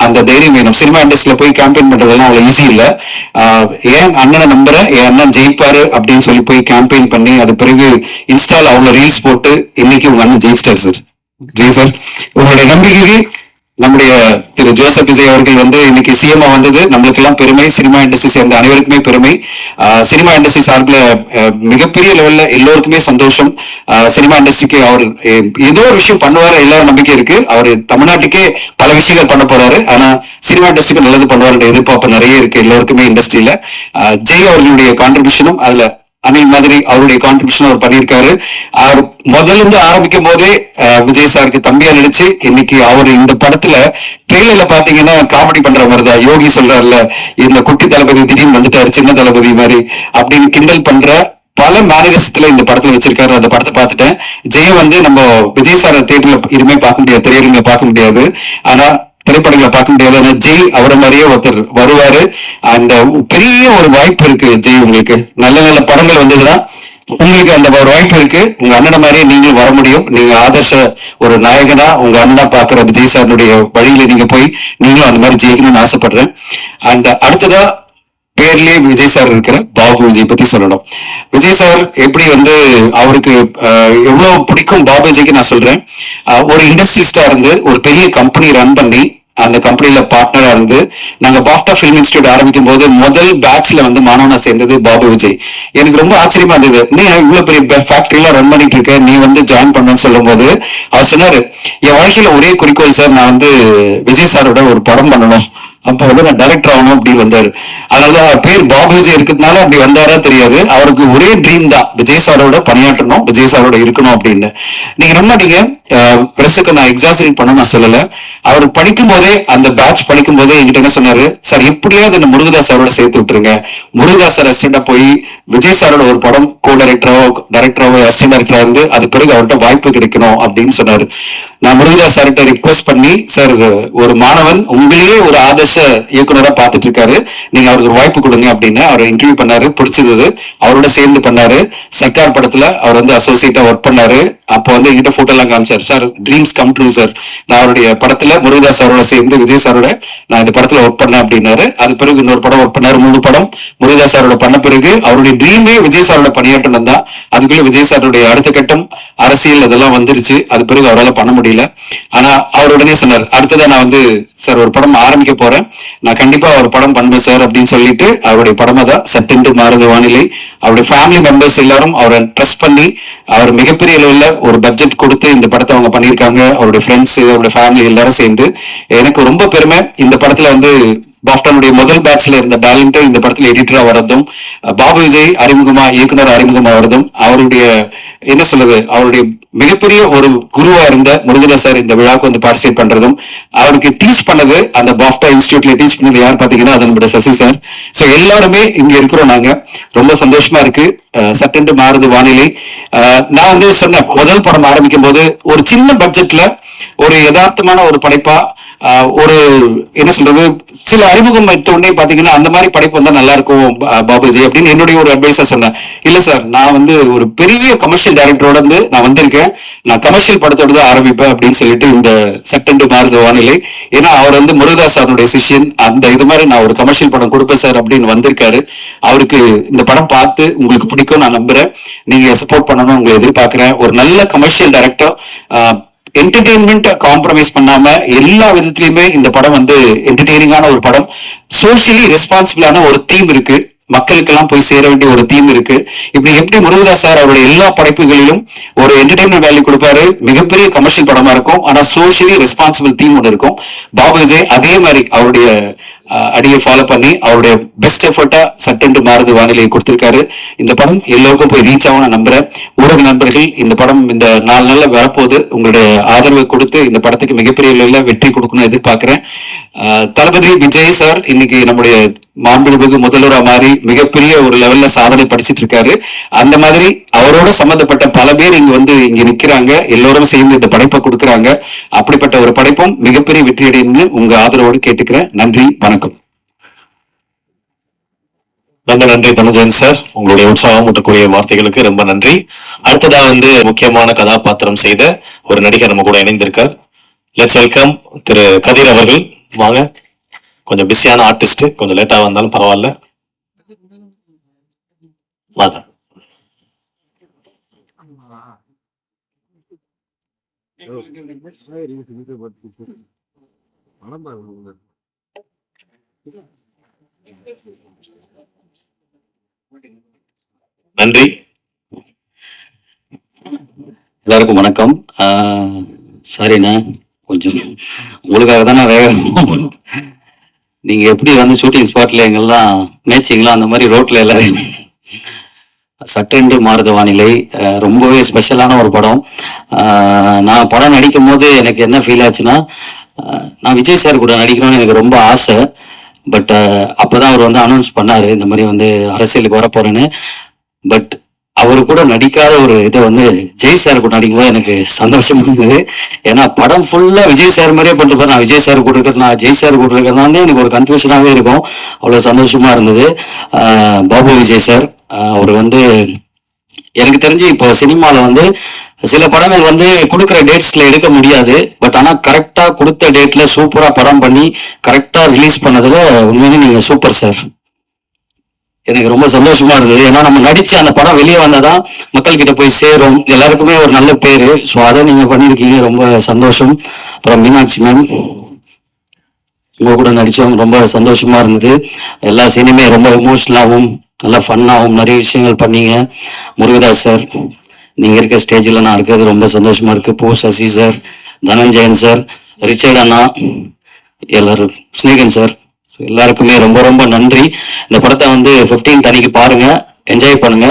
S12: அந்த தைரியம் வேணும். சினிமா இண்டஸ்ட்ரியில போய் கேம்பெயின் பண்றதெல்லாம் அவ்வளவு ஈஸி இல்ல. ஏன் அண்ணனை நம்புறேன், என் அண்ணன் ஜெயிப்பாரு அப்படின்னு சொல்லி போய் கேம்பெயின் பண்ணி அது பிறகு இன்ஸ்டால அவ்வளவு ரீல்ஸ் போட்டு இன்னைக்கு உங்க அண்ணன் ஜெயிச்சிட்டாரு சார். ஜெய் சார், உங்களுடைய நம்பிக்கைக்கு நம்முடைய திரு ஜோசப் விஜய் அவர்கள் வந்து இன்னைக்கு சிஎம்ஆ வந்தது நம்மளுக்கு எல்லாம் பெருமை. சினிமா இண்டஸ்ட்ரி சேர்ந்த அனைவருக்குமே பெருமை. சினிமா இண்டஸ்ட்ரி சார்பில் மிகப்பெரிய லெவல்ல எல்லோருக்குமே சந்தோஷம். சினிமா இண்டஸ்ட்ரிக்கு அவர் ஏதோ ஒரு விஷயம் பண்ணுவாரு, எல்லாரும் நம்பிக்கை இருக்கு. அவர் தமிழ்நாட்டுக்கே பல விஷயங்கள் பண்ண போறாரு, ஆனா சினிமா இண்டஸ்ட்ரிக்கு நல்லது பண்ணுவாருன்ற எதிர்பார்ப்பு நிறைய இருக்கு எல்லோருக்குமே இண்டஸ்ட்ரியில. ஜெய் அவர்களுடைய கான்ட்ரிபியூஷனும் அதுல அனில் மாதிரி அவருடைய கான்ட்ரிபியூஷன் அவர் பண்ணியிருக்காரு. அவர் முதல்ல இருந்து ஆரம்பிக்கும் போதே விஜய் சாருக்கு தம்பியா நடிச்சு இன்னைக்கு அவர் இந்த படத்துல ட்ரெயிலர்ல பாத்தீங்கன்னா காமெடி பண்ற மாதிரிதான். யோகி சொல்றாருல, இந்த குட்டி தளபதி திடீர்னு வந்துட்டாரு சின்ன தளபதி மாதிரி அப்படின்னு கிண்டல் பண்ற பல மேனரிசத்துல இந்த படத்துல வச்சிருக்காரு. அந்த படத்தை பார்த்துட்டேன். ஜெய் வந்து நம்ம விஜய் சார் தியேட்டர்ல இனிமே பார்க்க முடியாது, திரையரங்குல பார்க்க முடியாது, ஆனா திரைப்படங்களை பார்க்க முடியாது. ஆனா ஜெய் அவரை மாதிரியே ஒருத்தர் வருவாரு. அந்த பெரிய ஒரு வாய்ப்பு இருக்கு ஜெய், உங்களுக்கு நல்ல நல்ல படங்கள் வந்ததுன்னா உங்களுக்கு அந்த ஒரு வாய்ப்பு இருக்கு. உங்க அண்ணனை மாதிரியே நீங்களும் வர முடியும். நீங்க ஆதர்ஷ ஒரு நாயகனா உங்க அண்ணனா பாக்குற விஜய் சாருடைய வழியில நீங்க போய் நீங்களும் அந்த மாதிரி ஜெயிக்கணும்னு ஆசைப்படுறேன். அண்ட் அடுத்ததா பேர்லயே விஜய் சார் இருக்கிற பாபு விஜய் பத்தி சொல்லணும். விஜய் சார் எப்படி வந்து அவருக்கு எவ்வளவு பிடிக்கும் பாபு விஜய்க்கு நான் சொல்றேன். ஒரு இண்டஸ்ட்ரியலிஸ்டா இருந்து ஒரு பெரிய கம்பெனி ரன் பண்ணி அந்த கம்பெனில பார்ட்னரா இருந்து நாங்க பாஃப்டா ஃபிலிம் இன்ஸ்டியூட் ஆரம்பிக்கும் போது முதல் பேட்ச்ல வந்து மாணவனா சேர்ந்தது பாபு விஜய். எனக்கு ரொம்ப ஆச்சரியமா இருந்தது, நீ இவ்வளவு பெரிய ஃபேக்டரி எல்லாம் ரன் பண்ணிட்டு இருக்க, நீ வந்து ஜாயின் பண்ணணும்னு சொல்லும் போது அவர் சொன்னாரு, என் வாழ்க்கையில ஒரே குறிக்கோள் சார், நான் வந்து விஜய் சாரோட ஒரு படம் பண்ணணும் அப்போ வந்து நான் டைரக்டர் ஆகணும் அப்படின்னு வந்தாரு. அதனால பேர் பாபு விஜய் இருக்கிறதுனால அப்படி வந்தாரா தெரியாது. அவருக்கு ஒரே ட்ரீம் தான், விஜய் சாரோட பணியாற்றணும், விஜய் சாரோட இருக்கணும் அப்படின்னு. நீங்க நம்ப மாட்டீங்க, பிரஸுக்கு நான் எக்ஸாசரேட் பண்ண நான் சொல்லல. அவர் படிக்கும் போதே, அந்த பேட்ச் படிக்கும் போதே என்கிட்ட என்ன சொன்னாரு, சார் எப்படியாவது என்ன முருகதாஸ் சாரோட சேர்த்து விட்டுருங்க, முருகதாஸ் சார் அசிஸ்டண்டா போய் விஜய் சாரோட ஒரு படம் கோ டைரக்டராவோ அசிஸ்டன்ட் டைரக்டரா இருந்து அது பிறகு அவர்கிட்ட வாய்ப்பு கிடைக்கணும் அப்படின்னு சொன்னாரு. நான் முருகதாஸ் சார்கிட்ட ரிக்வெஸ்ட் பண்ணி, சார் ஒரு மாணவன் உங்களையே ஒரு ஆதர்ச இயக்குனரா பார்த்துட்டு இருக்காரு, நீங்க அவருக்கு ஒரு வாய்ப்பு கொடுங்க அப்படின்னு அவர் இன்டர்வியூ பண்ணாரு. பிடிச்சது, அவரோட சேர்ந்து பண்ணாரு. சர்க்கார் படத்துல அவர் வந்து அசோசியேட்டா ஒர்க் பண்ணாரு. அப்போ வந்து என்கிட்ட போட்டோ எல்லாம் காமிச்சார். Sir dreams come true sir, நான் அவருடைய படத்துல முருகதாஸ் சாரோட சேர்ந்து விஜய் சாரோட நான் இந்த படத்துல ஒர்க் பண்ணேன் அப்படின்னாரு. அது பிறகு இன்னொரு படம் ஒர்க் பண்ணாரு, 3 படம் முருகதாஸ் சாரோட பண்ண பிறகு அவருடைய ட்ரீமே விஜய் சாரோட பணியாற்றணும் தான். அதுக்குள்ள விஜய் சாருடைய அடுத்த கட்டம் அரசியல் அதெல்லாம் வந்துருச்சு. அது பிறகு அவரால் பண்ண முடியல. ஆனா அவர் உடனே சொன்னார், அடுத்ததா நான் வந்து சார் ஒரு படம் ஆரம்பிக்க போறேன், நான் கண்டிப்பா ஒரு படம் பண்ணுவேன் சார் அப்படின்னு சொல்லிட்டு அவருடைய படமா தான் சட்டென்று மாறுது வானிலை. அவருடைய ஃபேமிலி மெம்பர்ஸ் எல்லாரும் அவரை ட்ரஸ்ட் பண்ணி அவர் மிகப்பெரிய அளவுல ஒரு பட்ஜெட் கொடுத்து இந்த படத்தை அவங்க பண்ணியிருக்காங்க. அவருடைய ஃப்ரெண்ட்ஸ், அவருடைய ஃபேமிலி எல்லாரும் சேர்ந்து. எனக்கு ரொம்ப பெருமை, இந்த படத்துல வந்து பாஃப்டானுடைய முதல் பேட்ச்ல இருந்த டேலண்ட் இந்த படத்துல எடிட்டரா வர்றதும், பாபு விஜய் அறிமுகமா இயக்குனர் அறிமுகமா வர்றதும், அவருடைய என்ன சொல்றது, அவருடைய மிகப்பெரிய ஒரு குருவா இருந்த முருகதாஸ் சார் இந்த விழாவுக்கு வந்து பார்ட்டிசிபேட் பண்றதும், அவருக்கு டீச் பண்ணது அந்த பாஃப்டா இன்ஸ்டியூட்ல டீச் பண்ணது யார் பாத்தீங்கன்னா அது நம்முடைய சசி சார். ஸோ எல்லாருமே இங்க இருக்கிறோம், நாங்க ரொம்ப சந்தோஷமா இருக்கு. சட்டென்று மாறுது வானிலை. நான் வந்து சொன்னேன், முதல் படம் ஆரம்பிக்கும் போது ஒரு சின்ன பட்ஜெட்ல ஒரு யதார்த்தமான ஒரு படைப்பா, ஒரு என்ன சொல்றது, சில அறிமுகம் எடுத்த உடனே பாத்தீங்கன்னா அந்த மாதிரி படைப்பு வந்தா நல்லா இருக்கும் பாபுஜி அப்படின்னு என்னுடைய ஒரு அட்வைஸா சொன்னேன். இல்ல சார், நான் வந்து ஒரு பெரிய கமர்ஷியல் டைரக்டரோட வந்து நான் வந்திருக்கேன், நான் கமர்ஷியல் படத்தோட தான் ஆரம்பிப்பேன் அப்படின்னு சொல்லிட்டு இந்த சட்டென்று மாறுது வானிலை. ஏன்னா அவர் வந்து முருகதாஸ் சாருடைய சிஷியன், அந்த இது மாதிரி நான் ஒரு கமர்ஷியல் படம் கொடுப்பேன் சார் அப்படின்னு வந்திருக்காரு. அவருக்கு இந்த படம் பார்த்து உங்களுக்கு பிடிக்கும் நான் நம்புறேன், நீங்க சப்போர்ட் பண்ணணும் உங்களை எதிர்பார்க்கிறேன். ஒரு நல்ல கமர்ஷியல் டைரக்டர், என்டர்டெயின்மெண்ட் காம்ப்ரமைஸ் பண்ணாம எல்லா விதத்திலயுமே இந்த படம் வந்து என்டர்டெய்னிங்கான ஒரு படம். சோஷியலி ரெஸ்பான்சிபிளான ஒரு தீம் இருக்கு, மக்களுக்கெல்லாம் போய் சேர வேண்டிய ஒரு தீம் இருக்கு. இப்படி எப்படி முருகதாஸ் சார் அவருடைய எல்லா படைப்புகளிலும் ஒரு என்டர்டெயின்மெண்ட் வேல்யூ கொடுப்பாரு, மிகப்பெரிய கமர்ஷியல் படமா இருக்கும், ஆனா சோஷியலி ரெஸ்பான்சிபிள் தீம் ஒன்று இருக்கும். பாபு விஜய் அதே மாதிரி அவருடைய அடியை ஃபாலோ பண்ணி அவருடைய பெஸ்ட் எஃபர்ட்டா சட்டென்று மாறுது வானிலையை கொடுத்திருக்காரு. இந்த படம் எல்லோருக்கும் போய் ரீச் ஆகும் நான் நம்புறேன். ஊடக நண்பர்கள், இந்த படம் இந்த 4 நாள்ல வரப்போது, உங்களுடைய ஆதரவை கொடுத்து இந்த படத்துக்கு மிகப்பெரிய அளவில் வெற்றி கொடுக்கணும்னு எதிர்பார்க்கிறேன். தளபதி விஜய் சார் இன்னைக்கு நம்முடைய மாண்புமிகு முதல்வரா மாறி மிகப்பெரிய ஒரு லெவல்ல சாதனை படிச்சிட்டு இருக்காரு. அந்த மாதிரி அவரோட சம்பந்தப்பட்ட பல பேர் இங்க நிக்கிறாங்க, எல்லோரும் சேர்ந்து இந்த படைப்பை கொடுக்குறாங்க. அப்படிப்பட்ட ஒரு படைப்பும் மிகப்பெரிய வெற்றி அடையும்னு உங்க ஆதரவோடு கேட்டுக்கிறேன். நன்றி, வணக்கம்.
S2: ரொம்ப நன்றி தனஜன் சார், உங்களுடைய உற்சாகம் ஊட்டக்கூடிய வார்த்தைகளுக்கு ரொம்ப நன்றி. அடுத்ததா வந்து முக்கியமான கதாபாத்திரம் செய்த ஒரு நடிகர் நம்ம கூட இணைந்திருக்கார். லெட்ஸ் வெல்கம் திரு கதிர் அவர்கள். வாங்க. கொஞ்சம் பிஸியான ஆர்டிஸ்ட், கொஞ்சம் லேட்டா வந்தாலும் பரவாயில்ல, வாங்க. நன்றி.
S13: எல்லாருக்கும் வணக்கம். சாரிண்ணா, கொஞ்சம் உங்களுக்காக தானே வேகம். நீங்க எப்படி வந்து ஷூட்டிங் ஸ்பாட்ல எங்கெல்லாம் மேட்சிங்லாம் அந்த மாதிரி ரோட்ல எல்லாரும். சட்டென்று மாறுது வானிலை ரொம்பவே ஸ்பெஷலான ஒரு படம். நான் படம் நடிக்கும் போது எனக்கு என்ன ஃபீல் ஆச்சுன்னா, நான் விஜய் சார் கூட நடிக்கணும்னு எனக்கு ரொம்ப ஆசை. பட் அப்போதான் அவர் வந்து அனௌன்ஸ் பண்ணாரு, இந்த மாதிரி வந்து அரசியலுக்கு வரப்போறேன்னு. பட் அவரு கூட நடிக்காத ஒரு இதை வந்து ஜெய் சார் கூட நடிக்கும்போது எனக்கு சந்தோஷம் இருந்தது. ஏன்னா படம் ஃபுல்லா விஜய் சார் மாதிரியே பண்ணிட்டு, நான் விஜய் சார் கூட இருக்கிறேன், நான் ஜெய் சார் கூட இருக்கிறேன்னு எனக்கு ஒரு கன்ஃபியூஷனாகவே இருக்கும். அவ்வளோ சந்தோஷமா இருந்தது. பாபு விஜய் சார் அவர் வந்து எனக்கு தெரிஞ்சு இப்போ சினிமாவில் வந்து சில படங்கள் வந்து கொடுக்குற டேட்ஸ்ல எடுக்க முடியாது. பட் ஆனால் கரெக்டாக கொடுத்த டேட்ல சூப்பராக படம் பண்ணி கரெக்டாக ரிலீஸ் பண்ணதுல உண்மையிலே நீங்கள் சூப்பர் சார். எனக்கு ரொம்ப சந்தோஷமா இருந்தது. ஏன்னா நம்ம நடிச்சு அந்த படம் வெளியே வந்தாதான் மக்கள் கிட்ட போய் சேரும், எல்லாருக்குமே ஒரு நல்ல பேரு. ஸோ அதை நீங்க பண்ணியிருக்கீங்க, ரொம்ப சந்தோஷம். அப்புறம் மீனாட்சி மேம், உங்க கூட நடிச்சோம், ரொம்ப சந்தோஷமா இருந்தது. எல்லா சீனுமே ரொம்ப எமோஷனலாகவும் நல்லா ஃபன்னாகவும் நிறைய விஷயங்கள் பண்ணீங்க. முருகதாஸ் சார், நீங்க இருக்க ஸ்டேஜில் நான் இருக்கிறது ரொம்ப சந்தோஷமா இருக்கு. பூ Sasi sir, Dhananjayan sir, Richard அண்ணா, எல்லாரும், ஸ்னேகன் சார், எல்லாருக்குமே ரொம்ப ரொம்ப நன்றி. இந்த படத்தை வந்து 15 அன்னைக்கு பாருங்க, என்ஜாய் பண்ணுங்க,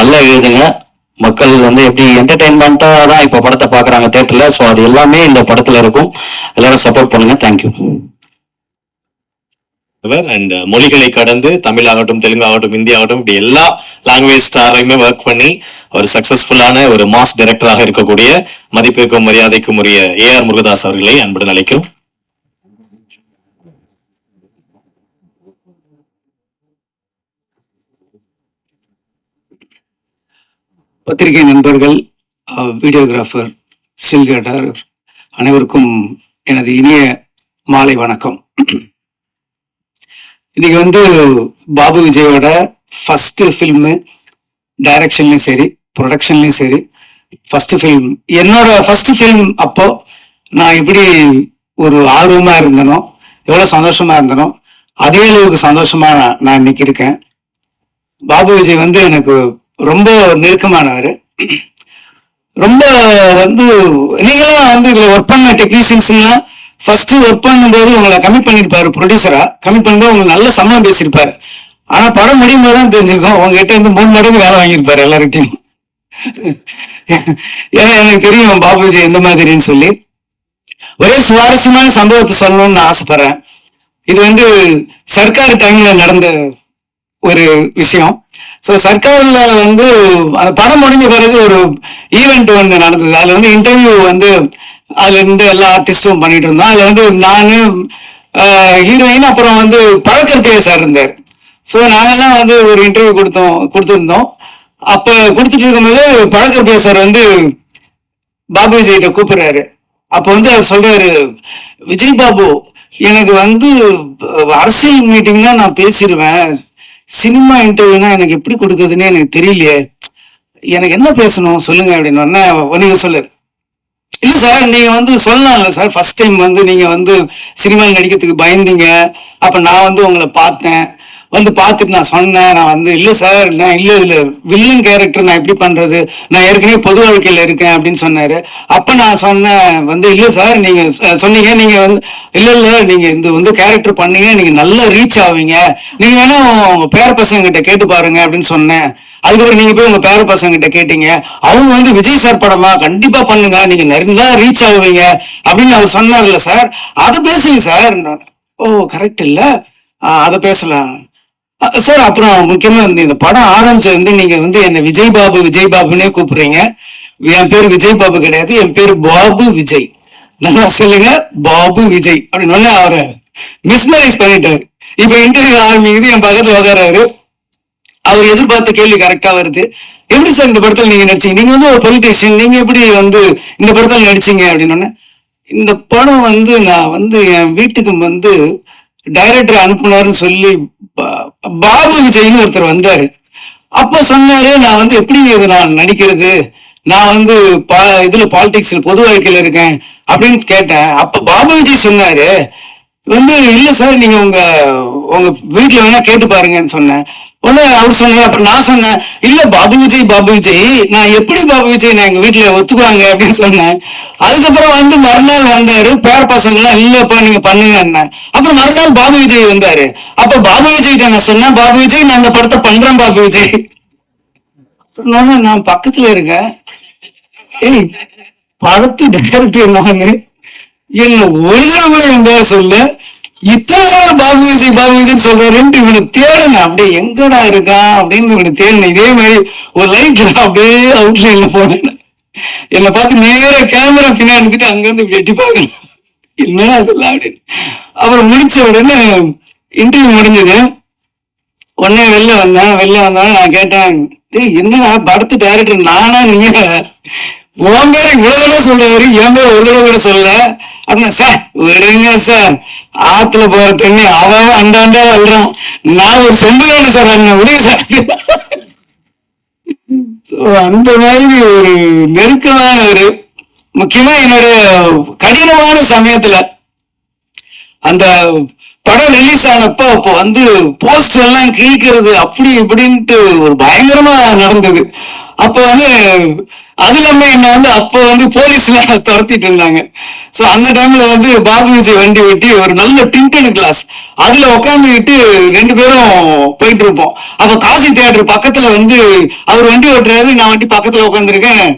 S13: நல்லா எழுதுங்க. மக்கள் வந்து எப்படி என்டர்டைன்மெண்ட்டா தான் இப்போ படத்தை பார்க்குறாங்க தேட்டர்ல. ஸோ அது எல்லாமே இந்த படத்துல இருக்கும். எல்லாரும் சப்போர்ட் பண்ணுங்க. தேங்க்யூ.
S2: அண்ட் மொழிகளை கடந்து தமிழ் ஆகட்டும், தெலுங்கு ஆகட்டும், ஹிந்தி ஆகட்டும், இப்படி எல்லா லாங்குவேஜ் ஸ்டாரையுமே ஒர்க் பண்ணி ஒரு சக்சஸ்ஃபுல்லான ஒரு மாஸ் டைரக்டராக இருக்கக்கூடிய மதிப்பிற்கும் மரியாதைக்கும் உரிய ஏஆர் முருகதாஸ் அவர்களை அன்புடன் அழைக்கிறோம்.
S1: பத்திரிகை நண்பர்கள், வீடியோகிராஃபர், ஸ்டில் கேட்டர் அனைவருக்கும் எனது இனிய மாலை வணக்கம். இன்னைக்கு வந்து பாபு விஜயோட ஃபர்ஸ்ட் ஃபில்மு, டைரக்ஷன்லையும் சரி ப்ரொடக்ஷன்லையும் சரி ஃபர்ஸ்ட் ஃபில்ம். என்னோட ஃபர்ஸ்ட் ஃபில்ம் அப்போ நான் எப்படி ஒரு ஆர்வமா இருந்தனோ, எவ்வளோ சந்தோஷமா இருந்தனோ, அதே அளவுக்கு சந்தோஷமா நான் இன்னைக்கு இருக்கேன். பாபு விஜய் வந்து எனக்கு ரொம்ப நெருக்கமானவர். ரொம்ப வந்து நீங்களாம் வந்து இதுல ஒர்க் பண்ண டெக்னீஷியன்ஸ்லாம் ஃபர்ஸ்ட் ஒர்க் பண்ணும்போது உங்களை கமிட் பண்ணிருப்பாரு, ப்ரொடியூசரா கமிட் பண்ணும்போது உங்களுக்கு நல்ல சம்பளம் பேசியிருப்பாரு. ஆனா படம் முடியும் போது தான் தெரிஞ்சிருக்கும் உங்ககிட்ட இருந்து 3 மடங்கு வேலை வாங்கியிருப்பாரு எல்லார்கிட்டையும். ஏன்னா எனக்கு தெரியும் பாபு விஜய் எந்த மாதிரின்னு சொல்லி. ஒரே சுவாரஸ்யமான சம்பவத்தை சொல்லணும்னு நான் ஆசைப்படுறேன். இது வந்து சர்க்கார் டைம்ல நடந்த ஒரு விஷயம். ஸோ சர்க்கார்ல வந்து அந்த படம் முடிஞ்ச பிறகு ஒரு ஈவெண்ட் ஒன்று நடந்தது. அதுல வந்து இன்டர்வியூ வந்து அதுல இருந்து எல்லா ஆர்டிஸ்டும் பண்ணிட்டு இருந்தோம். அதுல வந்து நானு, ஹீரோயின், அப்புறம் வந்து பழக்கற்பிய சார் இருந்தார். ஸோ நாங்கெல்லாம் வந்து ஒரு இன்டர்வியூ கொடுத்துருந்தோம். அப்ப கொடுத்துட்டு இருக்கும்போது பழக்கற்பிய சார் வந்து பாபு விஜய்கிட்ட கூப்பிடுறாரு. அப்போ வந்து அவர் சொல்றாரு, விஜய் பாபு, எனக்கு வந்து அரசியல் மீட்டிங்னா நான் பேசிடுவேன், சினிமா இன்டர்வியூனா எனக்கு எப்படி கொடுக்குறதுன்னு எனக்கு தெரியலையே, எனக்கு என்ன பேசணும் சொல்லுங்க அப்படின்னு. நீங்க சொல்லு. இல்ல சார், நீங்க வந்து சொல்லலாம்ல சார், ஃபர்ஸ்ட் டைம் வந்து நீங்க வந்து சினிமாவில் நடிக்கிறதுக்கு பயந்தீங்க, அப்ப நான் வந்து உங்களை பார்த்தேன், வந்து பார்த்துட்டு நான் சொன்னேன், நான் வந்து இல்லை சார், நான் இல்லை இதுல வில்லன் கேரக்டர் நான் எப்படி பண்றது, நான் ஏற்கனவே பொது வாழ்க்கையில இருக்கேன் அப்படின்னு சொன்னாரு. அப்ப நான் சொன்னேன் வந்து, இல்லை சார் நீங்க சொன்னீங்க, நீங்க வந்து இல்லை நீங்க இந்த வந்து கேரக்டர் பண்ணீங்க, நீங்க நல்லா ரீச் ஆவீங்க, நீங்க வேணா உங்க பேர பசங்க கிட்ட கேட்டு பாருங்க அப்படின்னு சொன்னேன். அதுக்கப்புறம் நீங்க போய் உங்க பேர பசங்க கிட்ட கேட்டீங்க, அவங்க வந்து விஜய் சார் படமா கண்டிப்பா பண்ணுங்க, நீங்க நல்லா ரீச் ஆகுவீங்க அப்படின்னு அவர் சொன்னார்ல சார், அதை பேசுங்க சார். ஓ கரெக்ட் இல்ல, அதை பேசலாம் சார். அப்புறம் முக்கியமா இந்த படம் ஆரம்பிச்சது வந்து நீங்க வந்து என்ன விஜய் பாபுன்னே கூப்பிடுறீங்க. என் பேர் விஜய் பாபு கிடையாது, என் பேர் பாபு விஜய். நல்லா சொல்லுங்க, பாபு விஜய் அப்படின்னு அவரை மிஸ்மரைஸ் பண்ணிட்டாரு. இப்ப இன்டர்வியூ ஆரம்பிக்குது, என் பக்கத்துல உட்காராரு. அவர் எதிர்பார்த்த கேள்வி கரெக்டா வருது. எப்படி சார் இந்த படத்துல நீங்க நடிச்சீங்க, நீங்க வந்து ஒரு பொலிட்டீஷியன், நீங்க எப்படி வந்து இந்த படத்துல நடிச்சீங்க அப்படின்னு. இந்த படம் வந்து நான் வந்து என் வீட்டுக்கு வந்து டைரக்டர் அனுப்புனாருன்னு சொல்லி பாபு விஜய்னு ஒருத்தர் வந்தாரு. அப்ப சொன்னாரு, நான் வந்து எப்படி இது நான் நடிக்கிறது, நான் வந்து இதுல பாலிடிக்ஸ்ல பொது வாழ்க்கையில இருக்கேன் அப்படின்னு கேட்டேன். அப்ப பாபு விஜய் சொன்னாரு வந்து, இல்ல சார் நீங்க உங்க வீட்டுல வேணா கேட்டு பாருங்கன்னு சொன்னேன். உடனே அவர் சொன்னார். அப்புறம் நான் சொன்னேன், இல்ல பாபு விஜய், நான் எப்படி பாபு விஜய் நான் எங்க வீட்டுல ஒத்துக்குவாங்க அப்படின்னு சொன்னேன். அதுக்கப்புறம் வந்து மறுநாள் வந்தாரு, பேர பசங்க எல்லாம் இல்லப்பா நீங்க பண்ணுங்க. அப்புறம் மறுநாள் பாபு விஜய் வந்தாரு. அப்ப பாபு விஜய்கிட்ட நான் சொன்னேன், பாபு விஜய் நான் அந்த படத்தை பண்றேன் பாபு விஜய் சொன்னோன்னு நான் பக்கத்துல இருக்கேன். ஏய் படத்து டைரக்டர் நானு, என்ன ஒரு தடவை என் பேர சொல்ல, இத்தனை பாபு விஜய் சொல்றாருன்ட்டு இவனை தேடினேன். அப்படியே எங்கடா இருக்கான் அப்படின்னு இவனை தேடினேன். இதே மாதிரி ஒரு லைட்ல அப்படியே அவுட்லைன்ல போனேன். என்னை பார்த்து நேர கேமரா பின்னாடி இருந்துட்டு அங்கிருந்து வெட்டி பார்க்கணும், என்னடா இதெல்லாம் அப்படின்னு. அப்புறம் முடிச்ச உடனே இன்டர்வியூ முடிஞ்சது. உடனே வெளில வந்தோடனே நான் கேட்டேன், டேய் என்னடா படத்து டைரக்டர் நானா நீங்க, உன் பேர் இவ்வளவு சொல்றாரு, என் பேர் ஒரு தடவை கூட சொல்லல அப்படின்னா. சார் விடுங்க சார், ஆத்துல போற தண்ணி அவன் அண்டாண்டா விடுறான், நான் ஒரு சொந்தம் சார், அண்ணன் விடுங்க சார். அந்த மாதிரி ஒரு நெருக்கமான ஒரு முக்கியமா என்னோட கடினமான சமயத்துல அந்த படம் ரிலீஸ் ஆனப்போ அப்போ வந்து போஸ்டர் எல்லாம் கிழிக்கிறது அப்படி இப்படின்ட்டு ஒரு பயங்கரமா நடந்தது.
S11: அப்போ வந்து அது இல்லாம என்ன வந்து அப்போ வந்து போலீஸ்லாம் துரத்திட்டு இருந்தாங்க. ஸோ அந்த டைம்ல வந்து பாபு விஜய் வண்டி வெட்டி ஒரு நல்ல டிண்டட் கிளாஸ் அதுல உட்காந்துக்கிட்டு 2 பேரும் போயிட்டு இருப்போம். அப்போ காசி தியேட்டர் பக்கத்துல வந்து அவர் வண்டி ஓட்டுறாரு, நான் வண்டி பக்கத்துல உட்காந்துருக்கேன்.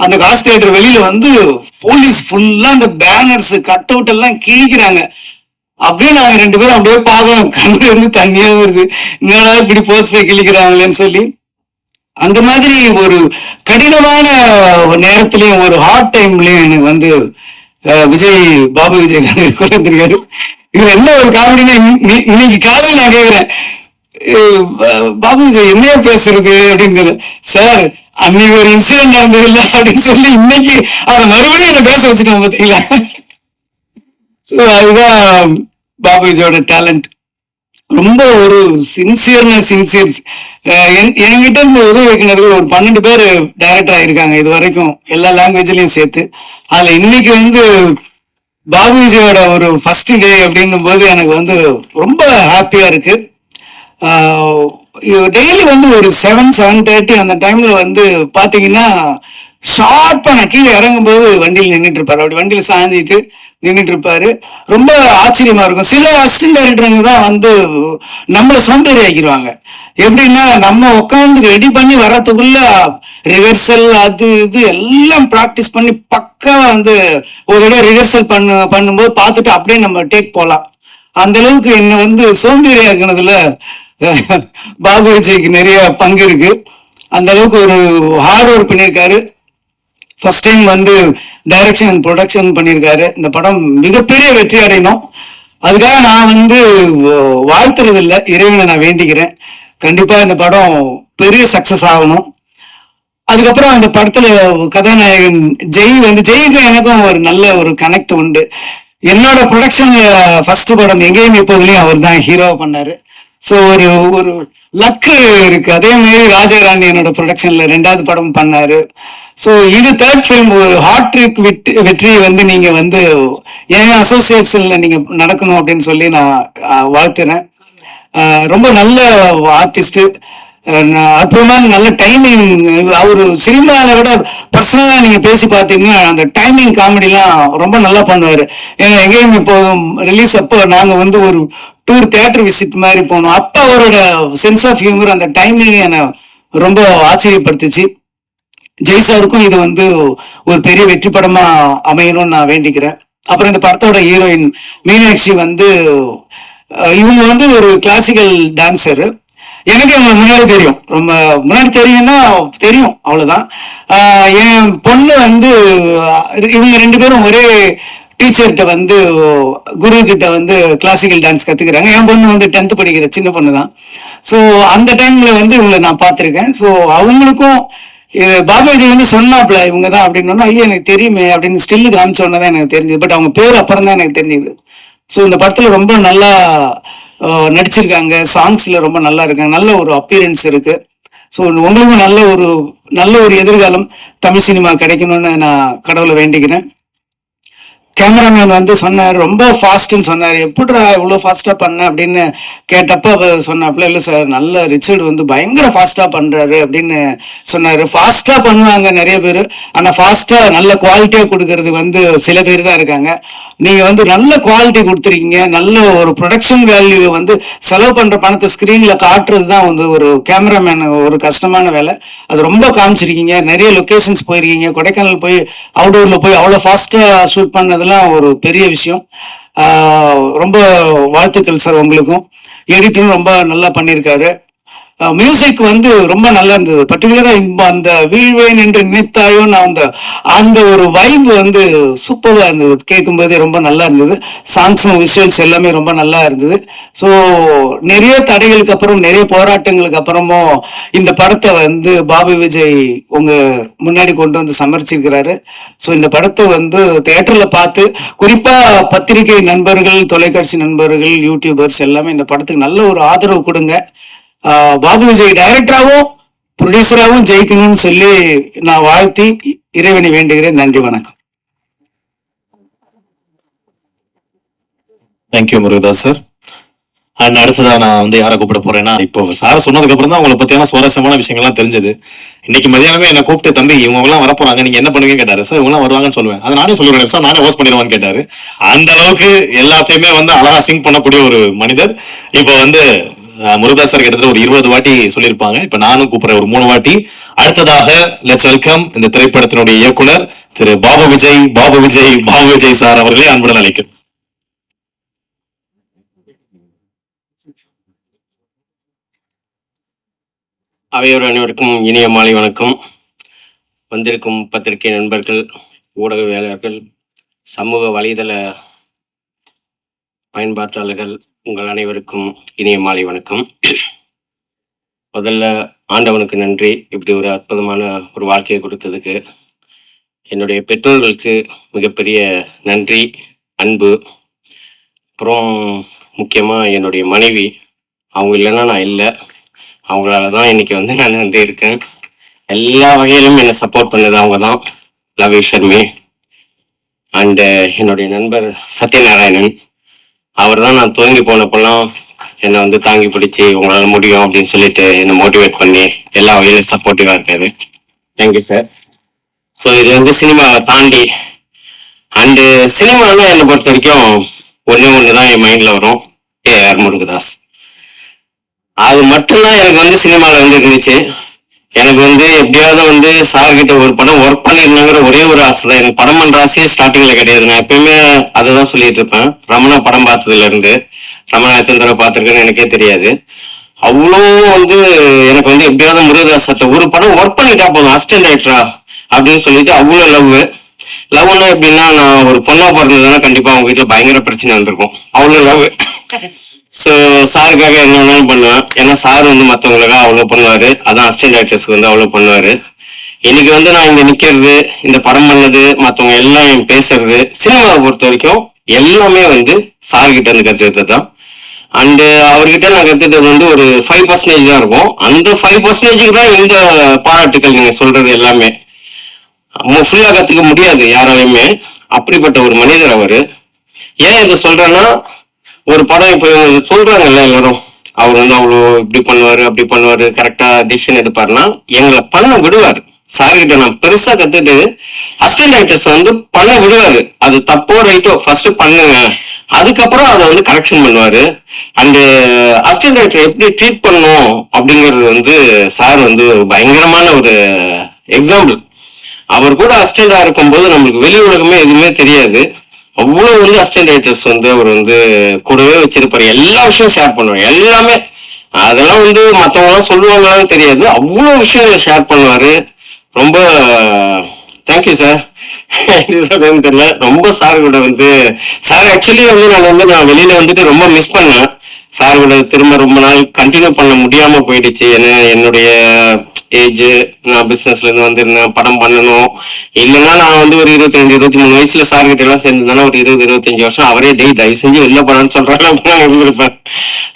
S11: அந்த காசி தியேட்டர் வெளியில வந்து போலீஸ் ஃபுல்லா அந்த பேனர்ஸ் கட் அவுட் எல்லாம் கிழிக்கிறாங்க. அப்படியே நாங்க 2 பேரும் அப்படியே பார்க்கறோம், கண்ணுல இருந்து தண்ணியா வருது, என்னடா இப்படி போஸ்டர் கிழிக்கிறாங்களேன்னு சொல்லி. அந்த மாதிரி ஒரு கடினமான நேரத்திலயும் ஒரு ஹார்ட் டைம்லயும் எனக்கு வந்து விஜய் பாபு விஜய் குறைந்திருக்காரு. இதுல என்ன ஒரு காமெடினா, இன்னைக்கு காலையில் நான் கேட்கிறேன், பாபு விஜய் என்ன பேசுறது அப்படின்னு. சார் அன்னைக்கு ஒரு இன்சிடென்ட் நடந்தது இல்லை அப்படின்னு சொல்லி இன்னைக்கு அதை மறுபடியும் என்ன பேச வச்சுட்டோம் பார்த்தீங்களா. ஸோ அதுதான் பாபு விஜயோட டேலண்ட். ரொம்ப ஒரு சின்சியர். என்கிட்ட இருந்து உதவி இயக்குனர்கள் ஒரு 12 பேர் டைரக்டர் ஆயிருக்காங்க இது வரைக்கும், எல்லா லாங்குவேஜ்லயும் சேர்த்து. அதுல இன்னைக்கு வந்து பாபு விஜயோட ஒரு ஃபர்ஸ்ட் டே அப்படின்னும் போது எனக்கு வந்து ரொம்ப ஹாப்பியா இருக்கு. டெய்லி வந்து ஒரு 7:30 அந்த டைம்ல வந்து பாத்தீங்கன்னா ஷார்ப்பா நான் கீழே இறங்கும் போது வண்டியில் நின்றுட்டு இருப்பாரு. அப்படி வண்டியில சாஞ்சிட்டு நின்றுட்டு இருப்பாரு. ரொம்ப ஆச்சரியமா இருக்கும். சில அசிஸ்டன்ட் டைரக்டருங்க தான் வந்து நம்மளை சோம்பேறி ஆக்கிடுவாங்க. எப்படின்னா நம்ம உட்காந்து ரெடி பண்ணி வர்றதுக்குள்ள ரிஹர்சல் அது இது எல்லாம் ப்ராக்டிஸ் பண்ணி பக்கா வந்து ஒரு தடவை ரிஹர்சல் பண்ணும்போது பார்த்துட்டு அப்படியே நம்ம டேக் போகலாம். அந்த அளவுக்கு என்னை வந்து சோம்பேறி ஆக்குனதுல பாபு விஜய்க்கு நிறைய பங்கு இருக்கு. அந்த அளவுக்கு ஒரு ஹார்ட் ஒர்க் பண்ணியிருக்காரு. ஃபர்ஸ்ட் டைம் வந்து டைரக்ஷன் அண்ட் ப்ரொடக்ஷன் பண்ணியிருக்காரு. இந்த படம் மிகப்பெரிய வெற்றி அடையணும். அதுக்காக நான் வந்து வாழ்த்துறது இல்லை, இறைவனை நான் வேண்டிக்கிறேன். கண்டிப்பா இந்த படம் பெரிய சக்சஸ் ஆகணும். அதுக்கப்புறம் அந்த படத்துல கதாநாயகன் ஜெய்க்கு எனக்கும் ஒரு நல்ல ஒரு கனெக்ட் உண்டு. என்னோட ப்ரொடக்ஷன்ல ஃபர்ஸ்ட் படம் எங்கேயும் எப்போதுலயும் அவர் தான் ஹீரோவா பண்ணாரு. ஸோ ஒரு லக்கு இருக்கு. அதே மாதிரி ராஜாராணி என்னோட ப்ரொடக்ஷன்ல 2வது படம் பண்ணாரு. ஸோ இது 3rd ஃபிலிம். ஹார்ட் ட்ரிக் வெற்றி வந்து நீங்க வந்து என் அசோசியேட்ஸ்ல நீங்க நடக்கணும் அப்படின்னு சொல்லி நான் வாழ்த்துறேன். ரொம்ப நல்ல ஆர்டிஸ்ட், அற்புதமான நல்ல டைமிங். அவரு சினிமாவை விட பர்சனலா நீங்க பேசி பார்த்தீங்கன்னா அந்த டைமிங் காமெடிலாம் ரொம்ப நல்லா பண்ணுவாரு. ஏன்னா எங்கேயும் இப்போ ரிலீஸ் அப்போ நாங்க வந்து ஒரு டூர் தியேட்டர் விசிட் மாதிரி போனோம். அப்போ அவரோட சென்ஸ் ஆஃப் ஹியூமர் அந்த டைமிங் என்னை ரொம்ப ஆச்சரியப்படுத்துச்சு. ஜெய்சாருக்கும் இது வந்து ஒரு பெரிய வெற்றி படமா அமையணும்னு நான் வேண்டிக்கிறேன். அப்புறம் இந்த படத்தோட ஹீரோயின் மீனாட்சி வந்து இவங்க வந்து ஒரு கிளாசிக்கல் டான்சரு. எனக்கு இவங்க முன்னாடி தெரியும், ரொம்ப முன்னாடி தெரியும்னா தெரியும் அவ்வளவுதான். என் பொண்ணு வந்து இவங்க 2 பேரும் ஒரே டீச்சர்கிட்ட வந்து குரு கிட்ட வந்து கிளாசிக்கல் டான்ஸ் கத்துக்கிறாங்க. என் பொண்ணு வந்து 10th படிக்கிற சின்ன பொண்ணு தான். ஸோ அந்த டைம்ல வந்து இவங்களை நான் பார்த்துருக்கேன். ஸோ அவங்களுக்கும் பாபு விஜய் வந்து சொன்னாப்ல இவங்க தான் அப்படின்னு, ஐயோ எனக்கு தெரியுமே அப்படின்னு ஸ்டில்லு காமிச்சோன்னு தான் எனக்கு தெரிஞ்சது. பட் அவங்க பேர் அப்புறம் தான் எனக்கு தெரிஞ்சது. ஸோ இந்த படத்துல ரொம்ப நல்லா நடிச்சிருக்காங்க. சாங்ஸ்ல ரொம்ப நல்லா இருக்காங்க. நல்ல ஒரு அப்பியரன்ஸ் இருக்கு. ஸோ உங்களுக்கும் நல்ல ஒரு எதிர்காலம் தமிழ் சினிமா கிடைக்கணும்னு நான் கடவுளை வேண்டிக்கிறேன். கேமராமேன் வந்து சொன்னார் ரொம்ப ஃபாஸ்ட்னு சொன்னார். எப்படிடா இவ்வளோ ஃபாஸ்ட்டாக பண்ண அப்படின்னு கேட்டப்போ சொன்னாப்புல, இல்லை சார் நல்ல ரிச்சர்டு வந்து பயங்கர ஃபாஸ்ட்டாக பண்ணுறாரு அப்படின்னு சொன்னார். ஃபாஸ்ட்டாக பண்ணுவாங்க நிறைய பேர், ஆனால் ஃபாஸ்ட்டாக நல்ல குவாலிட்டியாக கொடுக்கறது வந்து சில பேர் தான் இருக்காங்க. நீங்கள் வந்து நல்ல குவாலிட்டி கொடுத்துருக்கீங்க. நல்ல ஒரு ப்ரொடக்ஷன் வேல்யூ வந்து செலவு பண்ணுற பணத்தை ஸ்க்ரீனில் காட்டுறது தான் வந்து ஒரு கேமராமேன் ஒரு கஷ்டமான வேலை. அது ரொம்ப காமிச்சிருக்கீங்க. நிறைய லொக்கேஷன்ஸ் போயிருக்கீங்க. கொடைக்கானல் போய் அவுடோரில் போய் அவ்வளோ ஃபாஸ்ட்டாக ஷூட் பண்ணது ஒரு பெரிய விஷயம். ரொம்ப வாழ்த்துக்கள் சார் உங்களுக்கும். எடிட்டரும் ரொம்ப நல்லா பண்ணியிருக்காரு. மியூசிக் வந்து ரொம்ப நல்லா இருந்தது. பர்டிகுலரா அந்த வீழ்வேன் என்று நினைத்தாயோ அந்த ஒரு வைப் வந்து சூப்பரா இருந்தது. கேட்கும்போதே ரொம்ப நல்லா இருந்தது. சாங்ஸும் விஷுவல்ஸ் எல்லாமே ரொம்ப நல்லா இருந்தது. ஸோ நிறைய தடைகளுக்கு அப்புறம் நிறைய போராட்டங்களுக்கு அப்புறமும் இந்த படத்தை வந்து பாபு விஜய் உங்க முன்னாடி கொண்டு வந்து சமர்ச்சிருக்கிறாரு. ஸோ இந்த படத்தை வந்து தியேட்டர்ல பார்த்து, குறிப்பா பத்திரிகை நண்பர்கள், தொலைக்காட்சி நண்பர்கள், யூடியூபர்ஸ் எல்லாமே இந்த படத்துக்கு நல்ல ஒரு ஆதரவு கொடுங்க. பாபு விஜய் டைரக்டராகவும் ப்ரொடியூசராகவும் ஜெயிக்கணும்னு சொல்லி நான் வாழ்த்தி இறைவனை வேண்டுகிறேன். நன்றி, வணக்கம்.
S2: Thank you Murugadoss sir. அண்ட் அடுத்ததா நான் வந்து யாரை கூப்பிட போறேன்னா, இப்போ சார் சொன்னதுக்கு அப்புறம் தான் உங்களை பத்தியான சுவாரஸ்யமான விஷயங்கள்லாம் தெரிஞ்சது. இன்னைக்கு மதியானமே என்ன கூப்பிட்டு, தம்பி இவங்க எல்லாம் வரப்போறாங்க, நீங்க என்ன பண்ணுவீங்கன்னு கேட்டாரு. சார் இவங்க எல்லாம் வருவாங்கன்னு சொல்லுவேன். அதை நானே சொல்லிடுறேன் சார், நானே ஹோஸ்ட் பண்ணிடுவான்னு கேட்டாரு. அந்த அளவுக்கு எல்லாத்தையுமே வந்து அழகா சிங்க் பண்ணக்கூடிய ஒரு மனிதர். இப்போ வந்து முருகதாஸ் சார் கிட்டத்தட்ட ஒரு 20 வாட்டி சொல்லியிருப்பாங்க. இப்ப நானும் கூப்பிடுறேன் ஒரு 3 வாட்டி. அடுத்ததாக லெட்ஸ் வெல்கம் இந்த திரைப்படத்தினுடைய இயக்குனர் திரு பாபு விஜய் சார் அவர்களே அன்புடன் அழைக்கிறேன்.
S6: அவையோர் அனைவருக்கும் இனிய மாலை வணக்கம். வந்திருக்கும் பத்திரிகை நண்பர்கள், ஊடகவியலாளர்கள், சமூக வலைதள பயன்பாட்டாளர்கள், உங்கள் அனைவருக்கும் இனிய மாலை வணக்கம். முதல்ல ஆண்டவனுக்கு நன்றி, இப்படி ஒரு அற்புதமான ஒரு வாழ்க்கையை கொடுத்ததுக்கு. என்னுடைய பெற்றோர்களுக்கு மிகப்பெரிய நன்றி, அன்பு. அப்புறம் முக்கியமாக என்னுடைய மனைவி, அவங்க இல்லைன்னா நான் இல்லை. அவங்களால தான் இன்னைக்கு வந்து நான் வந்து இருக்கேன். எல்லா வகையிலும் என்னை சப்போர்ட் பண்ணது அவங்க தான். Love you Sharmi. அண்டு என்னுடைய நண்பர் சத்யநாராயணன், அவர் தான் நான் துவங்கி போனப்பெல்லாம் என்னை வந்து தாங்கி பிடிச்சி உங்களால் முடியும் அப்படின்னு சொல்லிட்டு என்னை மோட்டிவேட் பண்ணி எல்லா வகையிலும் சப்போர்ட்டிவாக இருக்காரு. Thank you sir. ஸோ இது வந்து சினிமாவை தாண்டி அண்டு சினிமாவில் என்னை பொறுத்த வரைக்கும் ஒன்று தான் என் மைண்டில் வரும், ஏஆர் முருகதாஸ். அது மட்டும்தான் எனக்கு வந்து சினிமாவில் வந்து இருந்துச்சு. எனக்கு வந்து எப்படியாவது வந்து சார்கிட்ட ஒரு படம் ஒர்க் பண்ணிருந்தாங்கிற ஒரே ஒரு ஆசை தான். எனக்கு படம் பண்ற ஆசையே ஸ்டார்டிங்ல கிடையாது. நான் எப்பயுமே அதை தான் சொல்லிட்டு இருப்பேன். ரமணா படம் பார்த்ததுல இருந்து, ரமணா எத்தனை தடவை பார்த்துருக்கேன்னு எனக்கே தெரியாது. அவ்வளோ வந்து எனக்கு வந்து எப்படியாவது முருகதாஸ் சட்ட ஒரு படம் ஒர்க் பண்ணிட்டா போதும், அசிஸ்டன்ட் டைரக்டரா அப்படின்னு சொல்லிட்டு அவ்வளோ லவ்னா எப்படின்னா, நான் ஒரு பொண்ணா பிறந்ததுன்னா கண்டிப்பா அவங்க வீட்டுல பயங்கர பிரச்சனை வந்திருக்கும். அவ்வளோ லவ். ஸோ சாருக்காக என்ன வேணாலும் பண்ணுவேன். ஏன்னா சார் வந்து மற்றவங்களுக்காக அவ்வளோ பண்ணுவாரு. அதான் அசிஸ்டன்ட் டைரக்டர்ஸ்க்கு வந்து அவ்வளோ பண்ணுவாரு. இன்னைக்கு வந்து நான் இங்க நிக்கிறது, இந்த படம் பண்ணது, மற்றவங்க எல்லாம் பேசுறது, சினிமாவை பொறுத்த வரைக்கும் எல்லாமே வந்து சார்கிட்ட இருந்து கத்துக்கிட்டது தான். அண்டு அவர்கிட்ட நான் கத்துக்கிட்டது வந்து ஒரு 5% தான் இருக்கும். அந்த 5%க்கு தான் இந்த பாராட்டுக்கள் நீங்க சொல்றது எல்லாமே. ஃபுல்லா கத்துக்க முடியாது யாராலையுமே. அப்படிப்பட்ட ஒரு மனிதர் அவரு. ஏன் இதை சொல்றேன்னா, ஒரு படம் இப்போ சொல்றாங்கல்ல எல்லாரும், அவர் வந்து அவ்வளோ இப்படி பண்ணுவாரு அப்படி பண்ணுவாரு, கரெக்டா டிசிஷன் எடுப்பாருன்னா எங்களை பண்ண விடுவாரு. சார்கிட்ட நான் பெருசா கத்துக்கிட்டது, அசிஸ்டன்ட் டைரக்டர்ஸ் வந்து பண்ண விடுவாரு. அது தப்போ ரைட்டோ ஃபர்ஸ்ட் பண்ணுங்க, அதுக்கப்புறம் அதை வந்து கரெக்ஷன் பண்ணுவாரு. அண்டு அசிஸ்டன்ட் டைரக்டர் எப்படி ட்ரீட் பண்ணணும் அப்படிங்கிறது வந்து சார் வந்து பயங்கரமான ஒரு எக்ஸாம்பிள். அவர் கூட அசிஸ்டண்டா இருக்கும்போது நம்மளுக்கு வெளி உலகமே எதுவுமே தெரியாது. அவ்வளவு வந்து அசிஸ்டன்ட் டைரக்டர்ஸ் வந்து அவர் வந்து கூடவே வச்சிருப்பாரு. எல்லா விஷயம் ஷேர் பண்ணுவாரு, எல்லாமே. அதெல்லாம் வந்து மற்றவங்க எல்லாம் சொல்லுவாங்களான்னு தெரியாது, அவ்வளோ விஷயங்களை ஷேர் பண்ணுவாரு. ரொம்ப தேங்க்யூ சார். தெரியல, ரொம்ப சார் கூட வந்து சார் ஆக்சுவலி வந்து நான் வெளியில வந்துட்டு ரொம்ப மிஸ் பண்ணேன். சார் கூட திரும்ப ரொம்ப நாள் கண்டினியூ பண்ண முடியாம போயிடுச்சு. என்னுடைய ஏஜ், நான் பிசினஸ்ல இருந்து வந்திருந்தேன், படம் பண்ணணும். இல்லைன்னா நான் வந்து ஒரு 22-23 வயசுல சார் கிட்ட எல்லாம் சேர்ந்ததுனா ஒரு 20-25 வருஷம் அவரே தயவு செஞ்சு வெளில படம்னு சொல்றாங்க நான் இருந்திருப்பேன்.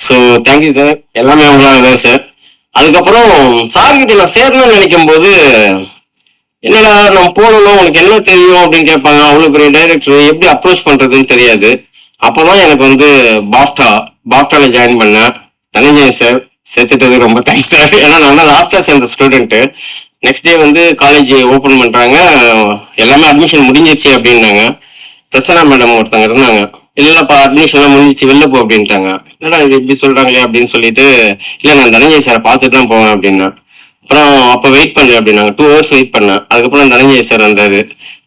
S6: ஸோ தேங்க்யூ சார், எல்லாமே அவங்களால சார். அதுக்கப்புறம் சார் கிட்ட நான் சேரணும்னு நினைக்கும் போது, என்னடா நம்ம போகணும், உனக்கு என்ன தெரியும் அப்படின்னு கேட்பாங்க. அவ்வளவு பெரிய டைரக்டர் எப்படி அப்ரோச் பண்றதுன்னு தெரியாது. அப்போதான் எனக்கு வந்து பாஃப்டால ஜாயின் பண்ணேன். தனஞ்சயன் சார் சேர்த்துட்டது ரொம்ப தேங்க்ஸ் சார். ஏன்னா நான் லாஸ்டா சேர்ந்த ஸ்டூடெண்ட். நெக்ஸ்ட் டே வந்து காலேஜ் ஓப்பன் பண்றாங்க, எல்லாமே அட்மிஷன் முடிஞ்சிச்சு அப்படின்னாங்க. பிரசன்னா மேடம் ஒருத்தவங்க இருந்தாங்க, இல்லப்பா அட்மிஷன் எல்லாம் முடிஞ்சிச்சு வெளில போ அப்படின்ட்டாங்க. என்னடா இது இப்படி சொல்றாங்களே அப்படின்னு சொல்லிட்டு, இல்லை நான் தனஞ்சய் சாரை பார்த்துட்டு தான் போவேன் அப்படின்னா. அப்புறம் அப்போ வெயிட் பண்ணு அப்படின்னாங்க. 2 hours வெயிட் பண்ணேன். அதுக்கப்புறம் தனஞ்சய் சார் வந்தாரு.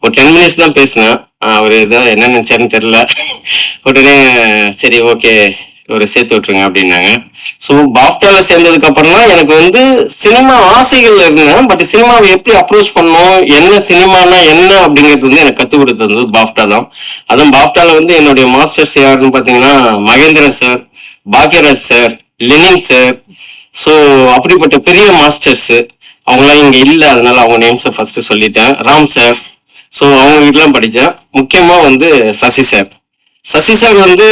S6: ஒரு 10 minutes தான் பேசினேன். அவர் இதான் என்ன நினைச்சாருன்னு தெரியல. உடனே சரி ஓகே ஒரு சேர்த்து விட்டுருங்க அப்படின்னாங்க. ஸோ பாஃப்டால சேர்ந்ததுக்கு அப்புறம் தான் எனக்கு வந்து சினிமா ஆசைகள் இருந்தேன். பட் சினிமாவை எப்படி அப்ரோச் பண்ணணும், என்ன சினிமானா என்ன அப்படிங்கிறது வந்து எனக்கு கற்றுக் கொடுத்தது பாஃப்டா தான். அதுவும் பாஃப்டால வந்து என்னுடைய மாஸ்டர்ஸ் யாருன்னு பார்த்தீங்கன்னா Mahendran sir, Bhagyaraj sir, Lenin sir. So அப்படிப்பட்ட பெரிய மாஸ்டர்ஸ் அவங்களாம் இங்கே இல்லை, அதனால அவங்க நேம்ஸை ஃபர்ஸ்ட் சொல்லிட்டேன். ராம் சார். ஸோ அவங்க வீட்டுலாம் படித்தேன். முக்கியமாக வந்து சசி சார். சசி சார் வந்து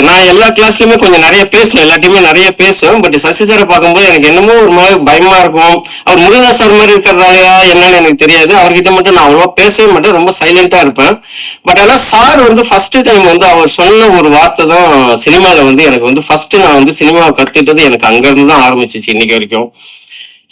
S6: நான் எல்லா கிளாஸ்லயுமே கொஞ்சம் நிறைய பேசுவேன், எல்லாத்தையுமே நிறைய பேசுவேன். பட் சசி சாரை பார்க்கும்போது எனக்கு என்னமோ ஒரு மாதிரி பயமா இருக்கும். அவர் முருகதாஸ் சார் மாதிரி இருக்கிறதாலயா என்னன்னு எனக்கு தெரியாது. அவர்கிட்ட மட்டும் நான் அவ்வளவா பேசவே மாட்டேன், ரொம்ப சைலண்டா இருப்பேன். பட் ஆனா சார் வந்து ஃபர்ஸ்ட் டைம் வந்து அவர் சொன்ன ஒரு வார்த்தை தான் சினிமால வந்து எனக்கு வந்து ஃபர்ஸ்ட் நான் வந்து சினிமாவை கத்துக்கிட்டது எனக்கு அங்க இருந்து தான் ஆரம்பிச்சிச்சு இன்னைக்கு வரைக்கும்.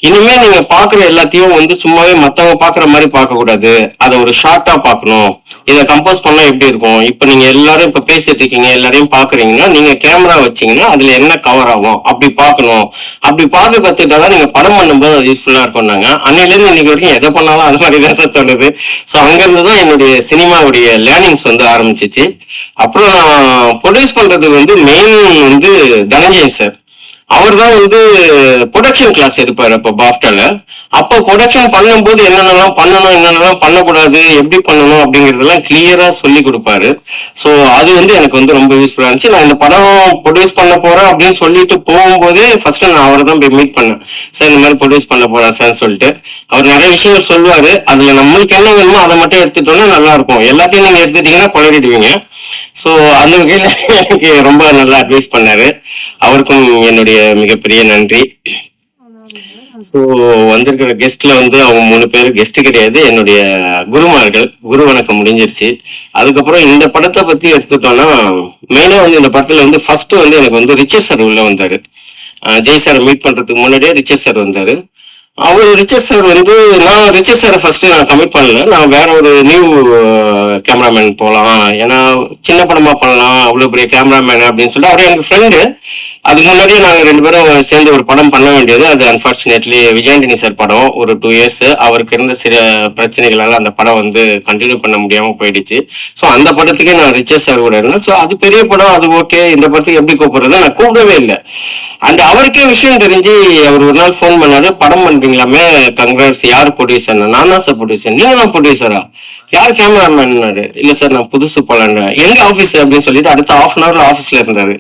S6: இனிமே நீங்க பாக்குற எல்லாத்தையும் வந்து சும்மாவே மத்தவங்க பாக்குற மாதிரி பார்க்க கூடாது, அதை ஒரு ஷார்ட்டா பார்க்கணும். இதை கம்போஸ் பண்ணா எப்படி இருக்கும்? இப்ப நீங்க எல்லாரும் இப்ப பேசிட்டு இருக்கீங்க, எல்லாரையும் பாக்குறீங்கன்னா நீங்க கேமரா வச்சீங்கன்னா அதுல என்ன கவர் ஆகும் அப்படி பார்க்கணும். அப்படி பார்க்க கத்துக்கிட்டாதான் நீங்க படம் பண்ணும்போது அது யூஸ்ஃபுல்லா இருக்கும்னாங்க. அன்னையில இருந்து இன்னைக்கு வரைக்கும் எதை பண்ணாலும் அது மாதிரி தான் தோணுது. ஸோ அங்கிருந்து தான் என்னுடைய சினிமாவுடைய லேர்னிங்ஸ் வந்து ஆரம்பிச்சிச்சு. அப்புறம் நான் ப்ரொடியூஸ் பண்றதுக்கு வந்து மெயின் வந்து தனஞ்சயன் சார். அவர் தான் வந்து ப்ரொடக்ஷன் கிளாஸ் எடுப்பாரு அப்போ பாஃப்டால. அப்போ ப்ரொடக்ஷன் பண்ணும்போது என்னென்னலாம் பண்ணணும், என்னென்னலாம் பண்ணக்கூடாது, எப்படி பண்ணணும் அப்படிங்கிறதெல்லாம் கிளியரா சொல்லி கொடுப்பாரு. ஸோ அது வந்து எனக்கு வந்து ரொம்ப யூஸ்ஃபுல்லா இருந்துச்சு. நான் இந்த படம் ப்ரொடியூஸ் பண்ண போறேன் அப்படின்னு சொல்லிட்டு போகும்போதே ஃபர்ஸ்ட் நான் அவரை தான் போய் மீட் பண்ணேன். சார் இந்த மாதிரி ப்ரொடியூஸ் பண்ண போறேன் சார்ன்னு சொல்லிட்டு அவர் நிறைய விஷயங்கள் சொல்லுவாரு. அதுல நம்மளுக்கு என்ன வேணுமோ அதை மட்டும் எடுத்துட்டோம்னா நல்லா இருக்கும். எல்லாத்தையும் நீங்க எடுத்துட்டீங்கன்னா குளறிடுவீங்க. ஸோ அந்த வகையில எனக்கு ரொம்ப நல்லா அட்வைஸ் பண்ணாரு. அவருக்கும் என்னுடைய மிகப்பெரிய நன்றி. ஸோ வந்திருக்கிற கெஸ்ட்ல வந்து அவங்க 3 பேர் கெஸ்ட் கிடையாது, என்னுடைய குருமார்கள். குரு வணக்கம் முடிஞ்சிருச்சு. அதுக்கப்புறம் இந்த படத்தை பத்தி எடுத்துட்டோம்னா மெயினா வந்து இந்த படத்துல வந்து ஃபர்ஸ்ட் வந்து எனக்கு வந்து ரிச்சர்ட் சார் உள்ள வந்தாரு. ஜெய் சாரை மீட் பண்றதுக்கு முன்னாடியே ரிச்சர்ட் சார் வந்தாரு. அவர் ரிச்சர்ட் சார் வந்து நான் ரிச்சர்ட் சாரை ஃபர்ஸ்ட் நான் கமிட் பண்ணல. நான் வேற ஒரு நியூ கேமராமேன் போகலாம், ஏன்னா சின்ன படமா பண்ணலாம், அவ்வளோ பெரிய கேமராமேன் அப்படின்னு சொல்லிட்டு அவர் எனக்கு ஃப்ரெண்டு. அதுக்கு முன்னாடியே நாங்கள் 2 பேரும் சேர்ந்து ஒரு படம் பண்ண வேண்டியது. அது அன்பார்ச்சுனேட்லி விஜயாண்டனி சார் படம் ஒரு 2 இயர்ஸ் அவருக்கு இருந்த சில பிரச்சனைகளால அந்த படம் வந்து கண்டினியூ பண்ண முடியாம போயிடுச்சு. ஸோ அந்த படத்துக்கே நான் ரிச்சர்ட் சார் கூட இருந்தேன். ஸோ அது பெரிய படம், அது ஓகே. இந்த படத்துக்கு எப்படி கூப்பிடுறது நான் கூப்பிடவே இல்லை. அண்ட் அவருக்கே விஷயம் தெரிஞ்சு அவர் ஒரு நாள் ஃபோன் பண்ணாரு, படம் பண்றீங்களாமே, கங்க்ராட்ஸ். யார் ப்ரொடியூசர்? நான் தான் சார் ப்ரொடியூசர். நீங்க தான் ப்ரொடியூசரா? யார் கேமராமேன்? இல்ல சார் நான் புதுசு போலான்னு. எங்க ஆஃபீஸ் அப்படின்னு சொல்லிட்டு அடுத்த 1/2 hour ஆஃபீஸ்ல இருந்தாரு.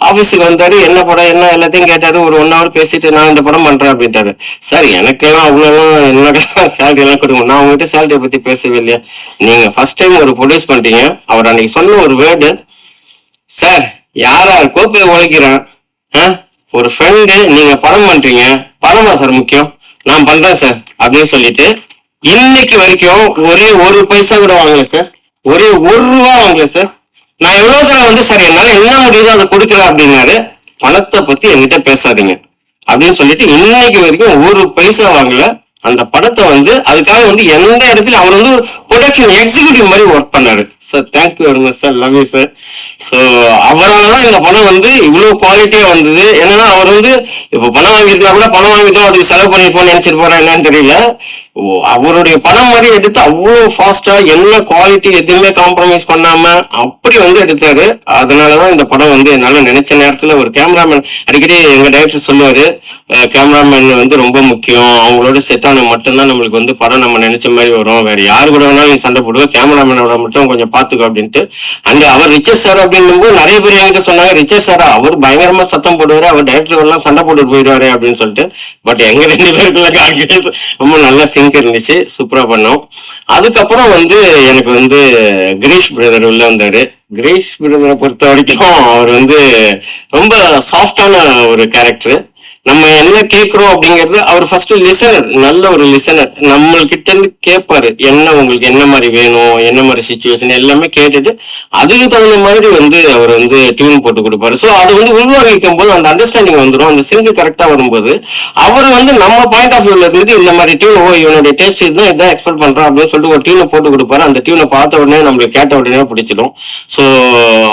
S6: ஆஃபீஸுக்கு வந்தாரு, என்ன படம் என்ன எல்லாத்தையும் கேட்டாரு. ஒரு 1 hour பேசிட்டு நான் இந்த படம் பண்றேன் அப்படின்ட்டாரு. சார் எனக்கெல்லாம் அவ்வளோலாம் என்னோட சேலரி எல்லாம் கொடுங்க, நான் உங்ககிட்ட சேலரியை பத்தி பேசவே இல்லையா? நீங்க ஃபர்ஸ்ட் டைம் ஒரு ப்ரொடியூஸ் பண்றீங்க. அவர் அன்னைக்கு சொன்ன ஒரு வேர்டு, சார் யாரா இருக்கோ போய் உழைக்கிறேன், ஒரு ஃப்ரெண்டு, நீங்க படம் பண்றீங்க, படமா சார் முக்கியம், நான் பண்றேன் சார் அப்படின்னு சொல்லிட்டு இன்னைக்கு வரைக்கும் ஒரே 1 பைசா கூட வாங்கல சார், ஒரே 1 ரூபா வாங்கல சார். நான் எவ்வளவு தூரம் வந்து சார் என்னால என்ன முடியுதோ அதை கொடுக்குறேன் அப்படின்னாரு. பணத்தை பத்தி என்கிட்ட பேசாதீங்க அப்படின்னு சொல்லிட்டு இன்னைக்கு வரைக்கும் 1 பைசா வாங்கல. அந்த படத்தை வந்து அதுக்காக வந்து எந்த இடத்துல அவர் வந்து ஒரு ப்ரொடக்ஷன் எக்ஸிக்யூட்டிவ் மாதிரி ஒர்க் பண்ணாரு. Sir thank you very much sir, love you sir. So அவரால் தான் இந்த படம் வந்து இவ்வளோ குவாலிட்டியா வந்தது. என்னன்னா அவர் வந்து இப்போ பணம் வாங்கியிருந்தா கூட பணம் வாங்கிட்டோம் அதுக்கு செலவு பண்ணிப்போம் நினைச்சிட்டு போறேன் என்னன்னு தெரியல. அவருடைய படம் மாதிரி எடுத்து அவ்வளோ ஃபாஸ்டா எல்லா குவாலிட்டி எதுவுமே காம்ப்ரமைஸ் பண்ணாம அப்படி வந்து எடுத்தாரு. அதனாலதான் இந்த படம் வந்து என்னால நினைச்ச நேரத்துல ஒரு கேமராமேன், அடிக்கடி எங்க டைரக்டர் சொல்லுவாரு, கேமராமேன் வந்து ரொம்ப முக்கியம், அவங்களோட செட் ஆன மட்டும்தான் நம்மளுக்கு வந்து படம் நம்ம நினைச்ச மாதிரி வரும், வேற யாரு கூட வேணாலும் நீ சண்டை போடுவ, கேமராமேனோட மட்டும் கொஞ்சம் பாத்துக்கோ அப்படின்ட்டு. அண்ட் அவர் ரிச்சர்ட் சார் அப்படின்னும் போது நிறைய பேர் என்கிட்ட சொன்னாங்க, ரிச்சர்ட் சாரா அவர் பயங்கரமா சத்தம் போடுவாரு, அவர் டைரக்டர் எல்லாம் சண்டை போட்டு போயிடுவாரு அப்படின்னு சொல்லிட்டு. பட் எங்க 2 பேருக்குள்ள ரொம்ப நல்லா சிங்க் இருந்துச்சு, சூப்பரா பண்ணோம். அதுக்கப்புறம் வந்து எனக்கு வந்து கிரீஷ் பிரதர் உள்ள வந்தாரு. கிரீஷ் பிரதரை பொறுத்த வரைக்கும் அவர் வந்து ரொம்ப சாஃப்டான ஒரு கேரக்டர். நம்ம என்ன கேட்கிறோம் அப்படிங்கிறது அவர் ஃபர்ஸ்ட் லிசனர், நல்ல ஒரு லிசனர். நம்மள்கிட்ட இருந்து கேட்பாரு, என்ன உங்களுக்கு என்ன மாதிரி வேணும், என்ன மாதிரி சுச்சுவேஷன் எல்லாமே கேட்டுட்டு அதுக்கு தகுந்த மாதிரி வந்து அவர் வந்து டியூன் போட்டு கொடுப்பாரு. ஸோ அது வந்து உள்வாங்கிக்கும் போது அந்த அண்டர்ஸ்டாண்டிங் வந்துடும், அந்த சிங்க் கரெக்டா வரும்போது அவர் வந்து நம்ம பாயிண்ட் ஆஃப் வியூல இருந்துட்டு இந்த மாதிரி டியூன், ஓ இவனுடைய டேஸ்ட் இதுதான், இதான் எக்ஸ்பெக்ட் பண்றான் அப்படின்னு சொல்லிட்டு ஒரு டியூனை போட்டு கொடுப்பாரு. அந்த டியூனை பார்த்த உடனே நம்மளுக்கு கேட்ட உடனே பிடிச்சிடும். ஸோ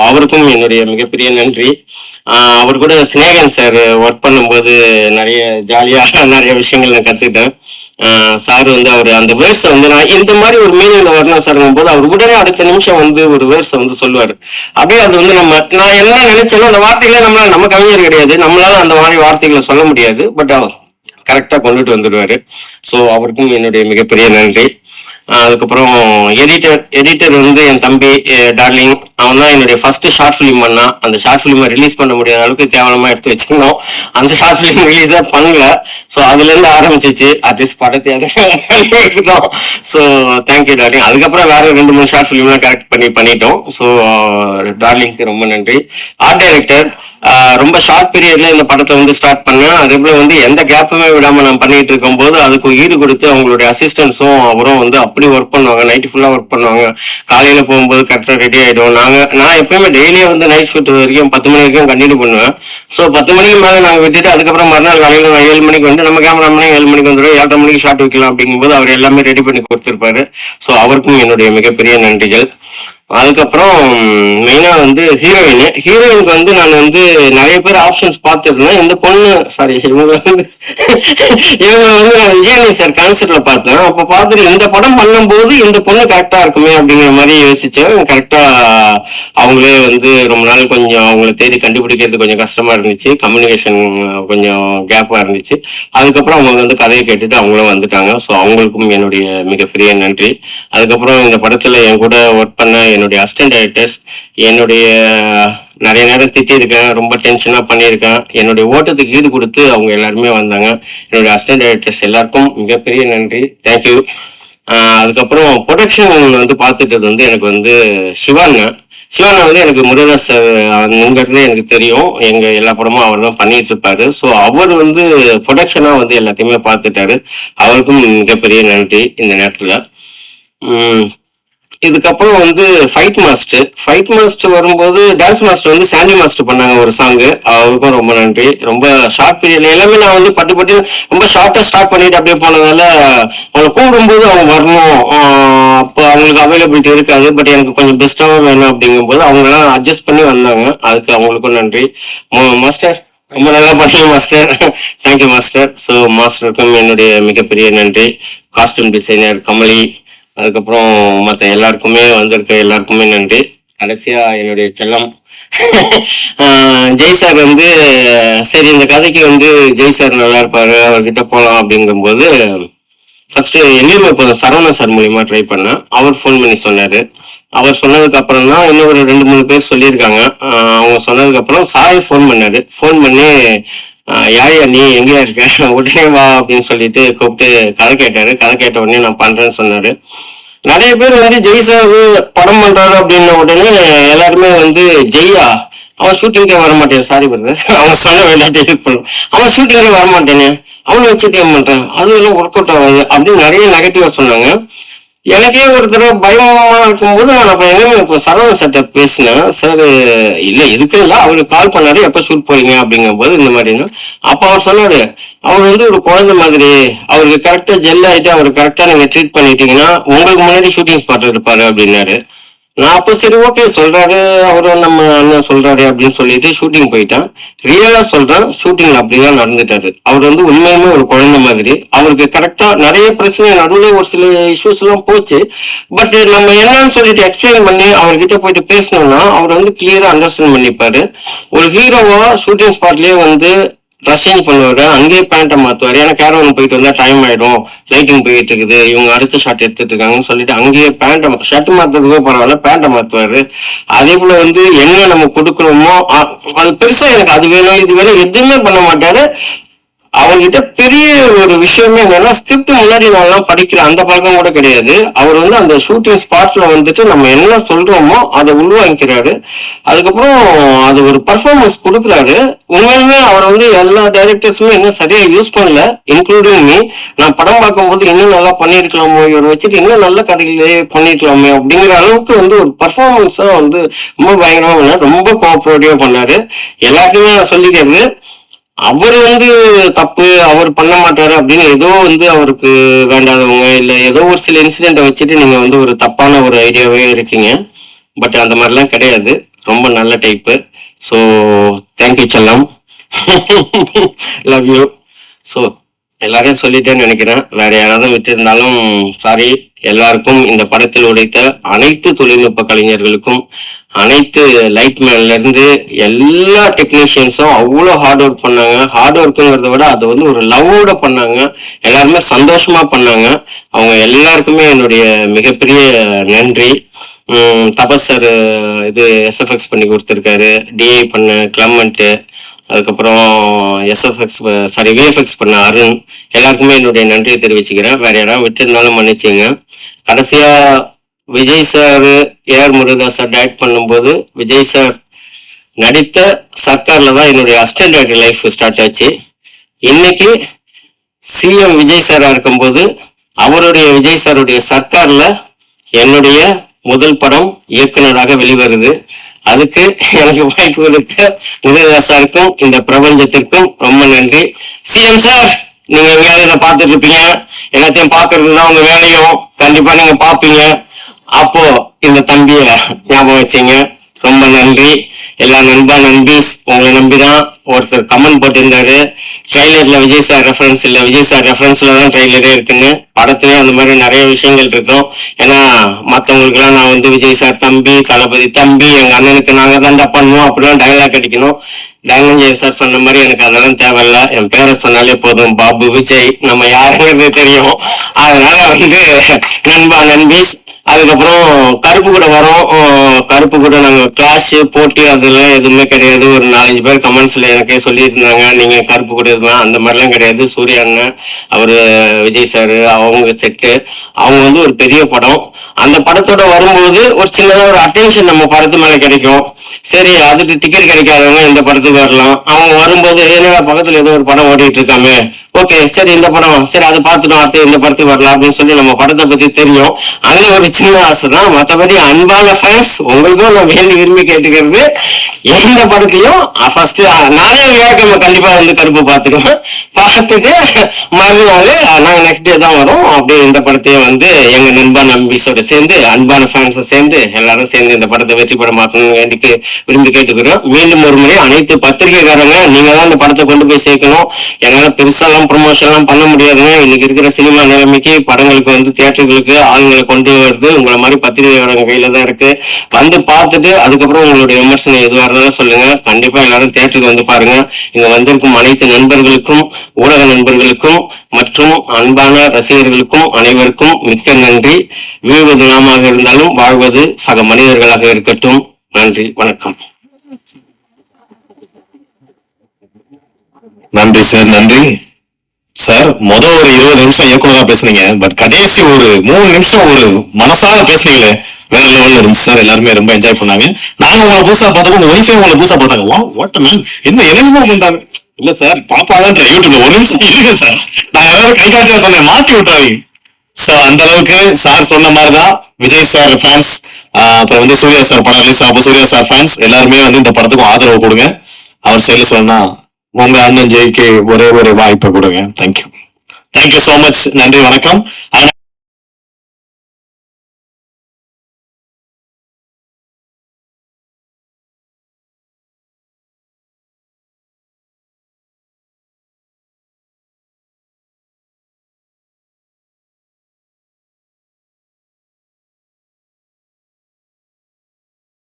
S6: அவருக்கும் என்னுடைய மிகப்பெரிய நன்றி. அவர் கூட ஸ்னேகன் சார் ஒர்க் பண்ணும்போது நிறைய ஜாலியா நிறைய விஷயங்கள் நான் கத்துக்கிட்டேன். சார் வந்து அவர் அந்த வேர்ட்ஸை வந்து நான் இந்த மாதிரி ஒரு மீனிங்ல வரணும் சார்ங்கும் போது அவர் உடனே அடுத்த நிமிஷம் வந்து ஒரு வேர்ட்ஸை வந்து சொல்லுவாரு. அப்படியே அது வந்து நான் என்ன நினைச்சேனோ அந்த வார்த்தைகளை நம்ம கவிஞர் கிடையாது, நம்மளால அந்த மாதிரி வார்த்தைகளை சொல்ல முடியாது. பட் கரெக்டாக கொண்டுட்டு வந்துடுவார். ஸோ அவருக்கும் என்னுடைய மிகப்பெரிய நன்றி. அதுக்கப்புறம் எடிட்டர் வந்து என் தம்பி டார்லிங், அவன் தான் என்னுடைய ஃபர்ஸ்ட் ஷார்ட் ஃபிலிம் பண்ணான். அந்த ஷார்ட் ஃபிலிமை ரிலீஸ் பண்ண முடியாத அளவுக்கு கேவலமாக எடுத்து வச்சுருந்தோம். அந்த ஷார்ட் ஃபிலிம் ரிலீஸாக பண்ணல. ஸோ அதுலேருந்து ஆரம்பிச்சிச்சு. அட்லீஸ்ட் படத்தை எடுத்துட்டோம். So thank you darling. அதுக்கப்புறம் வேற 2-3 ஷார்ட் ஃபிலிம்லாம் கரெக்ட் பண்ணிட்டோம். ஸோ டார்லிங்க்கு ரொம்ப நன்றி. ஆர்ட் டைரக்டர் ரொம்ப ஷார்ட் பீரியட்ல இந்த படத்தை வந்து ஸ்டார்ட் பண்ணேன். அதே போல வந்து எந்த கேப்புமே விடாம நான் பண்ணிட்டு இருக்கும் போது அதுக்கு ஈடு கொடுத்து அவங்களுடைய அசிஸ்டன்ஸும் அவரும் வந்து அப்படி ஒர்க் பண்ணுவாங்க. நைட்டு ஃபுல்லா ஒர்க் பண்ணுவாங்க. காலையில போகும்போது கரெக்டா ரெடி ஆயிடும். நான் எப்பயுமே டெய்லியே வந்து நைட் ஷூட் வரைக்கும் 10 மணி வரைக்கும் கண்டினியூ பண்ணுவேன். ஸோ 10 மணிக்கு மேலே நாங்கள் விட்டுட்டு அதுக்கப்புறம் மறுநாள் காலையில் நான் 7 மணிக்கு வந்து நம்ம கேமராமேனே 7 மணிக்கு வந்துடும், 7:30 மணிக்கு ஷாட் வைக்கலாம் அப்படிங்கும்போது அவர் எல்லாமே ரெடி பண்ணி கொடுத்துருப்பாரு. ஸோ அவருக்கும் என்னுடைய மிகப்பெரிய நன்றிகள். அதுக்கப்புறம் மெயினா வந்து ஹீரோயினுக்கு வந்து நான் வந்து நிறைய பேர் ஆப்ஷன்ஸ் பார்த்துருந்தேன். இந்த பொண்ணு இவங்க வந்து நான் விஜயன் சார் கான்செப்ட்ல பார்த்தேன். அப்போ பார்த்துட்டு இந்த படம் பண்ணும்போது இந்த பொண்ணு கரெக்டா இருக்குமே அப்படிங்கிற மாதிரி யோசிச்சேன். கரெக்டா அவங்களே வந்து ரொம்ப நாள் கொஞ்சம் அவங்களை தேடி கண்டுபிடிக்கிறது கொஞ்சம் கஷ்டமா இருந்துச்சு. கம்யூனிகேஷன் கொஞ்சம் கேப்பா இருந்துச்சு. அதுக்கப்புறம் அவங்க வந்து கதையை கேட்டுட்டு அவங்களும் வந்துட்டாங்க. ஸோ அவங்களுக்கும் என்னுடைய மிகப்பெரிய நன்றி. அதுக்கப்புறம் இந்த படத்துல என் கூட ஒர்க் பண்ண என்னுடைய அசிஸ்டன்ட் டைரக்டர்ஸ், என்னுடைய நிறைய நேரம் திட்டிருக்கேன், ரொம்ப டென்ஷனாக பண்ணியிருக்கேன். என்னுடைய ஓட்டத்துக்கு ஈடு கொடுத்து அவங்க எல்லாருமே வந்தாங்க. என்னுடைய அசிஸ்டன்ட் டைரக்டர்ஸ் எல்லாருக்கும் மிகப்பெரிய நன்றி. தேங்க்யூ. அதுக்கப்புறம் ப்ரொடக்ஷன் வந்து பார்த்துட்டது வந்து எனக்கு வந்து சிவானா வந்து எனக்கு முருகதாஸ் இங்கிறது எனக்கு தெரியும். எங்கள் எல்லா படமும் அவர் தான் பண்ணிட்டு இருப்பாரு. ஸோ அவர் வந்து ப்ரொடக்ஷனாக வந்து எல்லாத்தையுமே பார்த்துட்டாரு. அவருக்கும் மிகப்பெரிய நன்றி இந்த நேரத்தில். இதுக்கப்புறம் வந்து ஃபைட் மாஸ்டர் வரும்போது டான்ஸ் மாஸ்டர் வந்து சாண்டி மாஸ்டர் பண்ணாங்க ஒரு சாங்கு. அவருக்கும் ரொம்ப நன்றி. ரொம்ப ஷார்ட் பீரியட்ல எல்லாமே நான் வந்து பட்டு ரொம்ப ஷார்ட்டா ஸ்டார்ட் பண்ணிட்டு அப்படியே போனதால அவங்களை கூப்பிடும்போது அவங்க வரணும், அப்போ அவங்களுக்கு அவைலபிலிட்டி இருக்காது. பட் எனக்கு கொஞ்சம் பெஸ்ட்டாகவும் வேணும் அப்படிங்கும்போது அவங்களாம் அட்ஜஸ்ட் பண்ணி வந்தாங்க. அதுக்கு அவங்களுக்கும் நன்றி. மாஸ்டர் ரொம்ப நல்லா பண்ணீங்க மாஸ்டர். Thank you master. ஸோ மாஸ்டருக்கும் என்னுடைய மிகப்பெரிய நன்றி. காஸ்டியூம் டிசைனர் கமலி, அதுக்கப்புறம் மற்ற எல்லாருக்குமே வந்திருக்க எல்லாருக்குமே நன்றி. கடைசியா என்னுடைய செல்லம் ஜெய் சார் வந்து சரி இந்த கதைக்கு வந்து ஜெய் சார் நல்லா இருப்பாரு, அவர்கிட்ட போகலாம் அப்படிங்கும்போது ஃபர்ஸ்ட் எங்கேயுமே இப்போ சரவணா சார் மூலியமா ட்ரை பண்ணேன். அவர் ஃபோன் பண்ணி சொன்னாரு. அவர் சொன்னதுக்கு அப்புறம் தான் இன்னும் ஒரு 2-3 பேர் சொல்லியிருக்காங்க. அவங்க சொன்னதுக்கு அப்புறம் சாய் ஃபோன் பண்ணாரு. ஃபோன் பண்ணி யாரையா நீ எங்கேயா இருக்க, உடனே வா அப்படின்னு சொல்லிட்டு கூப்பிட்டு கதை கேட்டாரு. கதை கேட்ட உடனே நான் பண்றேன்னு சொன்னாரு. நிறைய பேர் வந்து ஜெய் சார் படம் பண்றாரு அப்படின்ன உடனே எல்லாருமே வந்து ஜெய்யா அவன் ஷூட்டிங்கே வரமாட்டேன், சாரி பிரதர் அவன் சொன்ன விளையாட்டு யூஸ் பண்ணும், அவன் ஷூட்டிங்கே வரமாட்டேனே, அவனை வச்சுட்டு ஏன் பண்றான், அது எல்லாம் ஒர்க் அவுட் ஆகாது அப்படின்னு நிறைய நெகட்டிவா சொன்னாங்க. எனக்கே ஒரு தடவை பயமா இருக்கும்போது நான் அப்ப எங்க இப்போ சரவண சட்ட பேசினேன். சார் இல்ல இதுக்கு இல்லை, அவருக்கு கால் பண்ணாரு எப்ப ஷூட் போறீங்க அப்படிங்கும் போது இந்த மாதிரின்னா அப்ப அவர் சொன்னாரு அவர் வந்து ஒரு குழந்தை மாதிரி, அவருக்கு கரெக்டா ஜெல் ஆயிட்டு அவர் கரெக்டா நீங்க ட்ரீட் பண்ணிட்டீங்கன்னா உங்களுக்கு முன்னாடி ஷூட்டிங் ஸ்பாட் இருப்பாரு அப்படின்னாரு. நான் அப்போ சரி ஓகே சொல்றாரு அவரும் நம்ம அண்ணன் சொல்றாரு அப்படின்னு சொல்லிட்டு ஷூட்டிங் போயிட்டேன். ரியலா சொல்றேன், ஷூட்டிங்ல அப்படிதான் நடந்துட்டாரு. அவர் வந்து உண்மையுமே ஒரு குழந்தை மாதிரி. அவருக்கு கரெக்டா நிறைய பிரச்சனை நடுவில் ஒரு சில இஷ்யூஸ் எல்லாம் போச்சு. பட் நம்ம என்னன்னு சொல்லிட்டு எக்ஸ்பிளைன் பண்ணி அவர்கிட்ட போயிட்டு பேசணும்னா அவர் வந்து கிளியரா அண்டர்ஸ்டாண்ட் பண்ணிப்பாரு. ஒரு ஹீரோவா ஷூட்டிங் ஸ்பாட்லயே வந்து ட்ரெஸ் சேஞ்ச் பண்ணுவாரு, அங்கேயே பேண்ட்டை மாத்துவாரு. ஏன்னா கேரவன் போயிட்டு வந்தா டைம் ஆயிடும், லைட்டிங் போயிட்டு இருக்குது, இவங்க அடுத்த ஷாட் எடுத்துட்டு இருக்காங்கன்னு சொல்லிட்டு அங்கேயே பேண்ட்டை ஷர்ட் மாத்துறதுக்கோ பரவாயில்ல பேண்ட்டை மாத்துவாரு. அதே போல வந்து என்ன நம்ம கொடுக்குறோமோ அது பெருசா எனக்கு அது வேணும் இது வேணும் எதுவுமே பண்ண மாட்டாரு. அவர்கிட்ட பெரிய ஒரு விஷயமே என்னன்னா ஸ்கிரிப்ட் முன்னாடி நான்லாம் படிக்கிற அந்த பழக்கம் கூட கிடையாது. அவர் வந்து அந்த ஷூட்டிங் ஸ்பாட்ல வந்துட்டு நம்ம என்ன சொல்றோமோ அதை உள்வாங்கிக்கிறாரு. அதுக்கப்புறம் அது ஒரு பர்ஃபார்மன்ஸ் கொடுக்குறாரு. உண்மையுமே அவர் வந்து எல்லா டைரக்டர்ஸுமே இன்னும் சரியா யூஸ் பண்ணல, இன்க்ளூடிங் மீ. நான் படம் பார்க்கும்போது இன்னும் நல்லா பண்ணிருக்கலாமோ, இவர் வச்சுட்டு இன்னும் நல்ல கதைகளே பண்ணிருக்கலாமே அப்படிங்கிற அளவுக்கு வந்து ஒரு பர்ஃபார்மன்ஸா வந்து ரொம்ப பயங்கரமா ரொம்ப கோஆபரேட்டிவா பண்ணாரு. எல்லாருக்குமே நான் சொல்லிக்கிறது அவர் வந்து தப்பு அவர் பண்ண மாட்டாரு அப்படின்னு ஏதோ வந்து அவருக்கு வேண்டாதவங்க இல்ல ஏதோ ஒரு சில இன்சிடென்ட்டை வச்சுட்டு நீங்க வந்து ஒரு தப்பான ஒரு ஐடியாவே இருக்கீங்க. பட் அந்த மாதிரிலாம் கிடையாது, ரொம்ப நல்ல டைப்பு. ஸோ தேங்க்யூ செல்லம், லவ் யூ. ஸோ எல்லாரையும் சொல்லிட்டேன்னு நினைக்கிறேன். வேற யாராவது விட்டிருந்தாலும் சாரி. எல்லாருக்கும் இந்த படத்தில் உடைத்த அனைத்து தொழில்நுட்ப கலைஞர்களுக்கும், அனைத்து லைட்மேன்ல இருந்து எல்லா டெக்னீஷியன்ஸும் அவ்வளோ ஹார்ட் ஒர்க் பண்ணாங்க. ஹார்ட் ஒர்க்குங்கிறத விட அதை வந்து ஒரு லவ்வோட பண்ணாங்க. எல்லாருமே சந்தோஷமா பண்ணாங்க. அவங்க எல்லாருக்குமே என்னுடைய மிகப்பெரிய நன்றி. தபஸ் சார் இது எஸ்எஃப்எக்ஸ் பண்ணி கொடுத்துருக்காரு. டிஐ பண்ண கிளமெண்ட்டு, அதுக்கப்புறம் விஎஃப்எக்ஸ் பண்ண அருண், எல்லாருக்குமே என்னுடைய நன்றியை தெரிவிச்சுக்கிறேன். வேற யாராவது விட்டுருந்தாலும் மன்னிச்சுங்க. கடைசியா Vijay sir AR Murugadoss sir direct பண்ணும்போது விஜய் சார் நடித்த சர்க்கார்ல தான் என்னுடைய அசிஸ்டன்ட் டைரக்டர் லைஃப் ஸ்டார்ட் ஆச்சு. இன்னைக்கு சிஎம் விஜய் சாரா இருக்கும்போது அவருடைய விஜய் சாருடைய சர்க்கார்ல என்னுடைய முதல் படம் இயக்குனராக வெளிவருது. அதுக்கு எனக்கு வாய்ப்பு கொடுத்த முருகதாஸ் சாருக்கும் இந்த பிரபஞ்சத்திற்கும் ரொம்ப நன்றி. சிஎம் சார், நீங்க எங்கேயாவது இதை பார்த்துட்டு இருப்பீங்க. எல்லாத்தையும் பார்க்கறது தான் உங்க வேலையும். கண்டிப்பா நீங்க பார்ப்பீங்க. அப்போ இந்த தம்பிய ஞாபகம் வச்சீங்க. ரொம்ப நன்றி. எல்லா நண்பீஸ் உங்களை நம்பிதான். ஒருத்தர் கமெண்ட் போட்டிருந்தாரு, ட்ரெய்லர்ல விஜய் சார் ரெஃபரன்ஸ் இல்ல, விஜய் சார் ரெஃபரன்ஸ்ல தான் ட்ரெய்லரே இருக்குன்னு. படத்துலயே அந்த மாதிரி நிறைய விஷயங்கள் இருக்கும். ஏன்னா மற்றவங்களுக்கு எல்லாம் நான் வந்து விஜய் சார் தம்பி, தளபதி தம்பி, எங்க அண்ணனுக்கு நாங்க தாண்டா பண்ணுவோம் அப்படிலாம் டைலாக் அடிக்கணும். தனஞ்சய் சார் சொன்ன மாதிரி எனக்கு அதெல்லாம் தேவையில்ல. என் பேரை சொன்னாலே போதும், பாபு விஜய், நம்ம யாருங்கிறது தெரியும். அதனால வந்து நண்பீஸ். அதுக்கப்புறம் கருப்பு கூட வரும். கருப்பு கூட நாங்க கிளாஸ் போட்டி அதெல்லாம் எதுவுமே கிடையாது. ஒரு 4-5 பேர் கமெண்ட்ஸ்ல எனக்கே சொல்லிட்டு இருந்தாங்க, நீங்க கருப்பு கூட அந்த மாதிரிலாம் கிடையாது. சூர்யா அண்ணன், அவரு விஜய் சார், அவங்க செட்டு, அவங்க வந்து ஒரு பெரிய படம். அந்த படத்தோட வரும்போது ஒரு சின்னதா ஒரு அட்டென்ஷன் நம்ம படத்து மேல கிடைக்கும். சரி, அதுக்கு டிக்கெட் கிடைக்காதவங்க இந்த படத்துக்கு வரலாம். அவங்க வரும்போது என்னடா பக்கத்துல ஏதோ ஒரு படம் ஓடிட்டு இருக்காமே, ஓகே சரி இந்த படம், சரி அதை பார்த்துட்டோம், அடுத்து இந்த படத்துக்கு வரலாம் அப்படின்னு சொல்லி நம்ம படத்தை பத்தி தெரியும். அந்த ஒரு சின்ன ஆசை தான். மற்றபடி அன்பான ஃபேன்ஸ் உங்களுக்கும் நான் வேண்டி விரும்பி கேட்டுக்கிறது, எந்த படத்தையும் ஃபர்ஸ்ட் நானே வியாக்கியமா கண்டிப்பா வந்து கருப்பு பார்த்துடுவேன். பார்த்துட்டு மறுநாள் நாங்க நெக்ஸ்ட் டே தான் வரும். அப்படியே இந்த படத்தையும் வந்து எங்க நண்பீஸோட சேர்ந்து, அன்பான ஃபேன்ஸை சேர்ந்து எல்லாரும் சேர்ந்து இந்த படத்தை வெற்றி படமாக்கணும்னு வேண்டிக்கு விரும்பி கேட்டுக்கிறோம். மீண்டும் ஒரு முறை அனைத்து பத்திரிகைக்காரங்க, நீங்க தான் இந்த படத்தை கொண்டு போய் சேர்க்கணும். என்னால பெருசாலாம் ப்ரொமோஷன்லாம் பண்ண முடியாதுங்க. இன்னைக்கு இருக்கிற சினிமா நிலைமைக்கு படங்களுக்கு வந்து தியேட்டர்களுக்கு ஆளுங்களை கொண்டு வருது உங்களை மாதிரி பத்திரிகைக்காரங்க கையில தான் இருக்கு. வந்து பார்த்துட்டு அதுக்கப்புறம் உங்களுடைய விமர்சனம் எதுவாக இருந்தாலும் சொல்லுங்க. கண்டிப்பா எல்லாரும் தியேட்டருக்கு வந்து பாருங்க. இங்க வந்திருக்கும் அனைத்து நண்பர்களுக்கும், ஊடக நண்பர்களுக்கும் மற்றும் அன்பான ரசிகர்களுக்கும் அனைவருக்கும் மிக்க நன்றி. வீழ்வது நாமாக இருந்தாலும் வாழ்வது சக மனிதர்களாக இருக்கட்டும். நன்றி, வணக்கம்.
S2: நன்றி சார், நன்றி சார். முதல் ஒரு 20 நிமிஷம் இயக்குனரா பேசுனீங்க. பட் கடைசி ஒரு 3 நிமிஷம் ஒரு மனசார பேசுனீங்களே, வேற லெவல்ல இருந்துச்சு சார். எல்லாருமே ரொம்ப என்ஜாய் பண்ணாங்க. நாங்க உங்களை புதுசா பார்த்தப்போ உங்க ஒய்ஃபே உங்களை புதுசா பார்த்தாங்க. வா வாட் மேன், என்ன என்னமோ பண்றாங்க. இல்ல சார், பாப்பாங்கன்ற யூடியூப்ல ஒரு நிமிஷம் இருங்க சார், நான் ஏதாவது கை காட்டியா சொன்னேன், மாட்டி விட்டாங்க. சோ அந்த அளவுக்கு சார் சொன்ன மாதிரிதான் விஜய் சார் ஃபேன்ஸ், அப்புறம் வந்து சூர்யா சார் படம் ரிலீஸ் ஆகும், சூர்யா சார் ஃபேன்ஸ் எல்லாருமே வந்து இந்த படத்துக்கும் ஆதரவு கொடுங்க. அவர் சைட்ல சொன்னா உங்க அண்ணன் ஜெய்க்கு ஒரே ஒரு வாய்ப்பை கொடுங்க. Thank you, thank you so much. நன்றி, வணக்கம்.